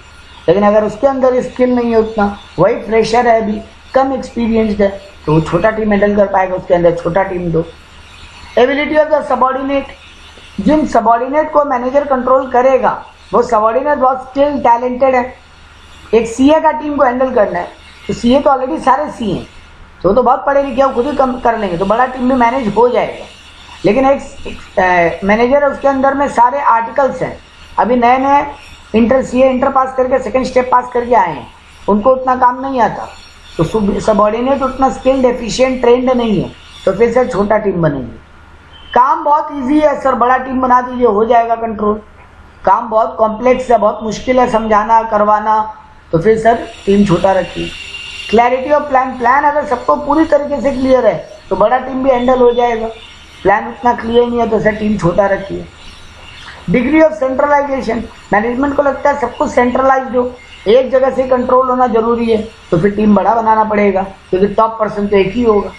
लेकिन अगर उसके अंदर स्किल नहीं है उतना, वही फ्रेशर है अभी, कम एक्सपीरियंसड है, तो वो छोटा टीम हैंडल कर पाएगा, उसके अंदर छोटा टीम दो। एबिलिटी ऑफ द सबऑर्डिनेट, जिन सबऑर्डिनेट को मैनेजर कंट्रोल करेगा वो सबऑर्डिनेट बहुत स्किल टैलेंटेड है। एक सीए का टीम को हैंडल करना है, तो सीए तो ऑलरेडी सारे सीए हैं, तो बहुत पढ़े लिखे खुद ही कम कर लेंगे, तो बड़ा टीम भी मैनेज हो जाएगा। लेकिन एक मैनेजर है, उसके अंदर में सारे आर्टिकल्स हैं, अभी नए नए इंटर पास करके सेकंड स्टेप पास करके आए हैं, उनको उतना काम नहीं आता, तो सबऑर्डिनेट उतना स्किल्ड एफिशिएंट ट्रेंड नहीं है, तो फिर से छोटा टीम बनेगी। काम बहुत इजी है सर, बड़ा टीम बना दीजिए हो जाएगा कंट्रोल। काम बहुत कॉम्प्लेक्स है, बहुत मुश्किल है समझाना करवाना, तो फिर सर टीम छोटा रखिए। क्लैरिटी ऑफ प्लान, प्लान अगर सबको पूरी तरीके से क्लियर है तो बड़ा टीम भी हैंडल हो जाएगा, प्लान उतना क्लियर नहीं है तो सर टीम छोटा रखिए। डिग्री ऑफ सेंट्रलाइजेशन, मैनेजमेंट को लगता है सब कुछ सेंट्रलाइज्ड हो, एक जगह से कंट्रोल होना जरूरी है, तो फिर टीम बड़ा बनाना पड़ेगा, क्योंकि टॉप पर्सन तो एक ही होगा।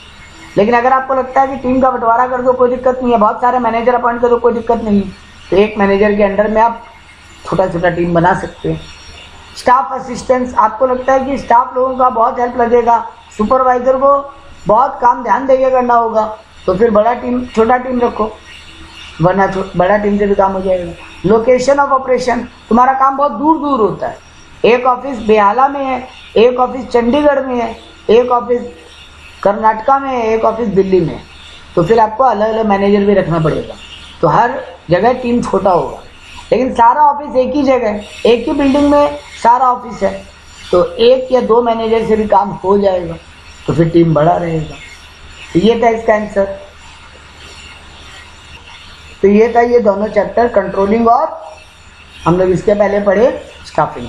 लेकिन अगर आपको लगता है कि टीम का बंटवारा कर दो कोई दिक्कत नहीं है, बहुत सारे मैनेजर अपॉइंट कर दो कोई दिक्कत नहीं है, तो एक मैनेजर के अंडर में आप छोटा छोटा टीम बना सकते हैं। स्टाफ असिस्टेंस, आपको लगता है कि स्टाफ लोगों का बहुत हेल्प लगेगा, सुपरवाइजर को बहुत काम ध्यान देके करना होगा, तो फिर बड़ा टीम छोटा टीम रखो, वरना बड़ा टीम से भी काम हो जाएगा। लोकेशन ऑफ ऑपरेशन, तुम्हारा काम बहुत दूर दूर होता है, एक ऑफिस बेहाला में है, एक ऑफिस चंडीगढ़ में है, एक ऑफिस कर्नाटका में है, एक ऑफिस दिल्ली में है, तो फिर आपको अलग अलग मैनेजर भी रखना पड़ेगा, तो हर जगह टीम छोटा होगा। लेकिन सारा ऑफिस एक ही जगह है, एक ही बिल्डिंग में सारा ऑफिस है, तो 1 या 2 मैनेजर से भी काम हो जाएगा, तो फिर टीम बड़ा रहेगा। तो ये था इसका आंसर। तो ये था ये दोनों चैप्टर, कंट्रोलिंग और हम लोग इसके पहले पढ़े स्टाफिंग।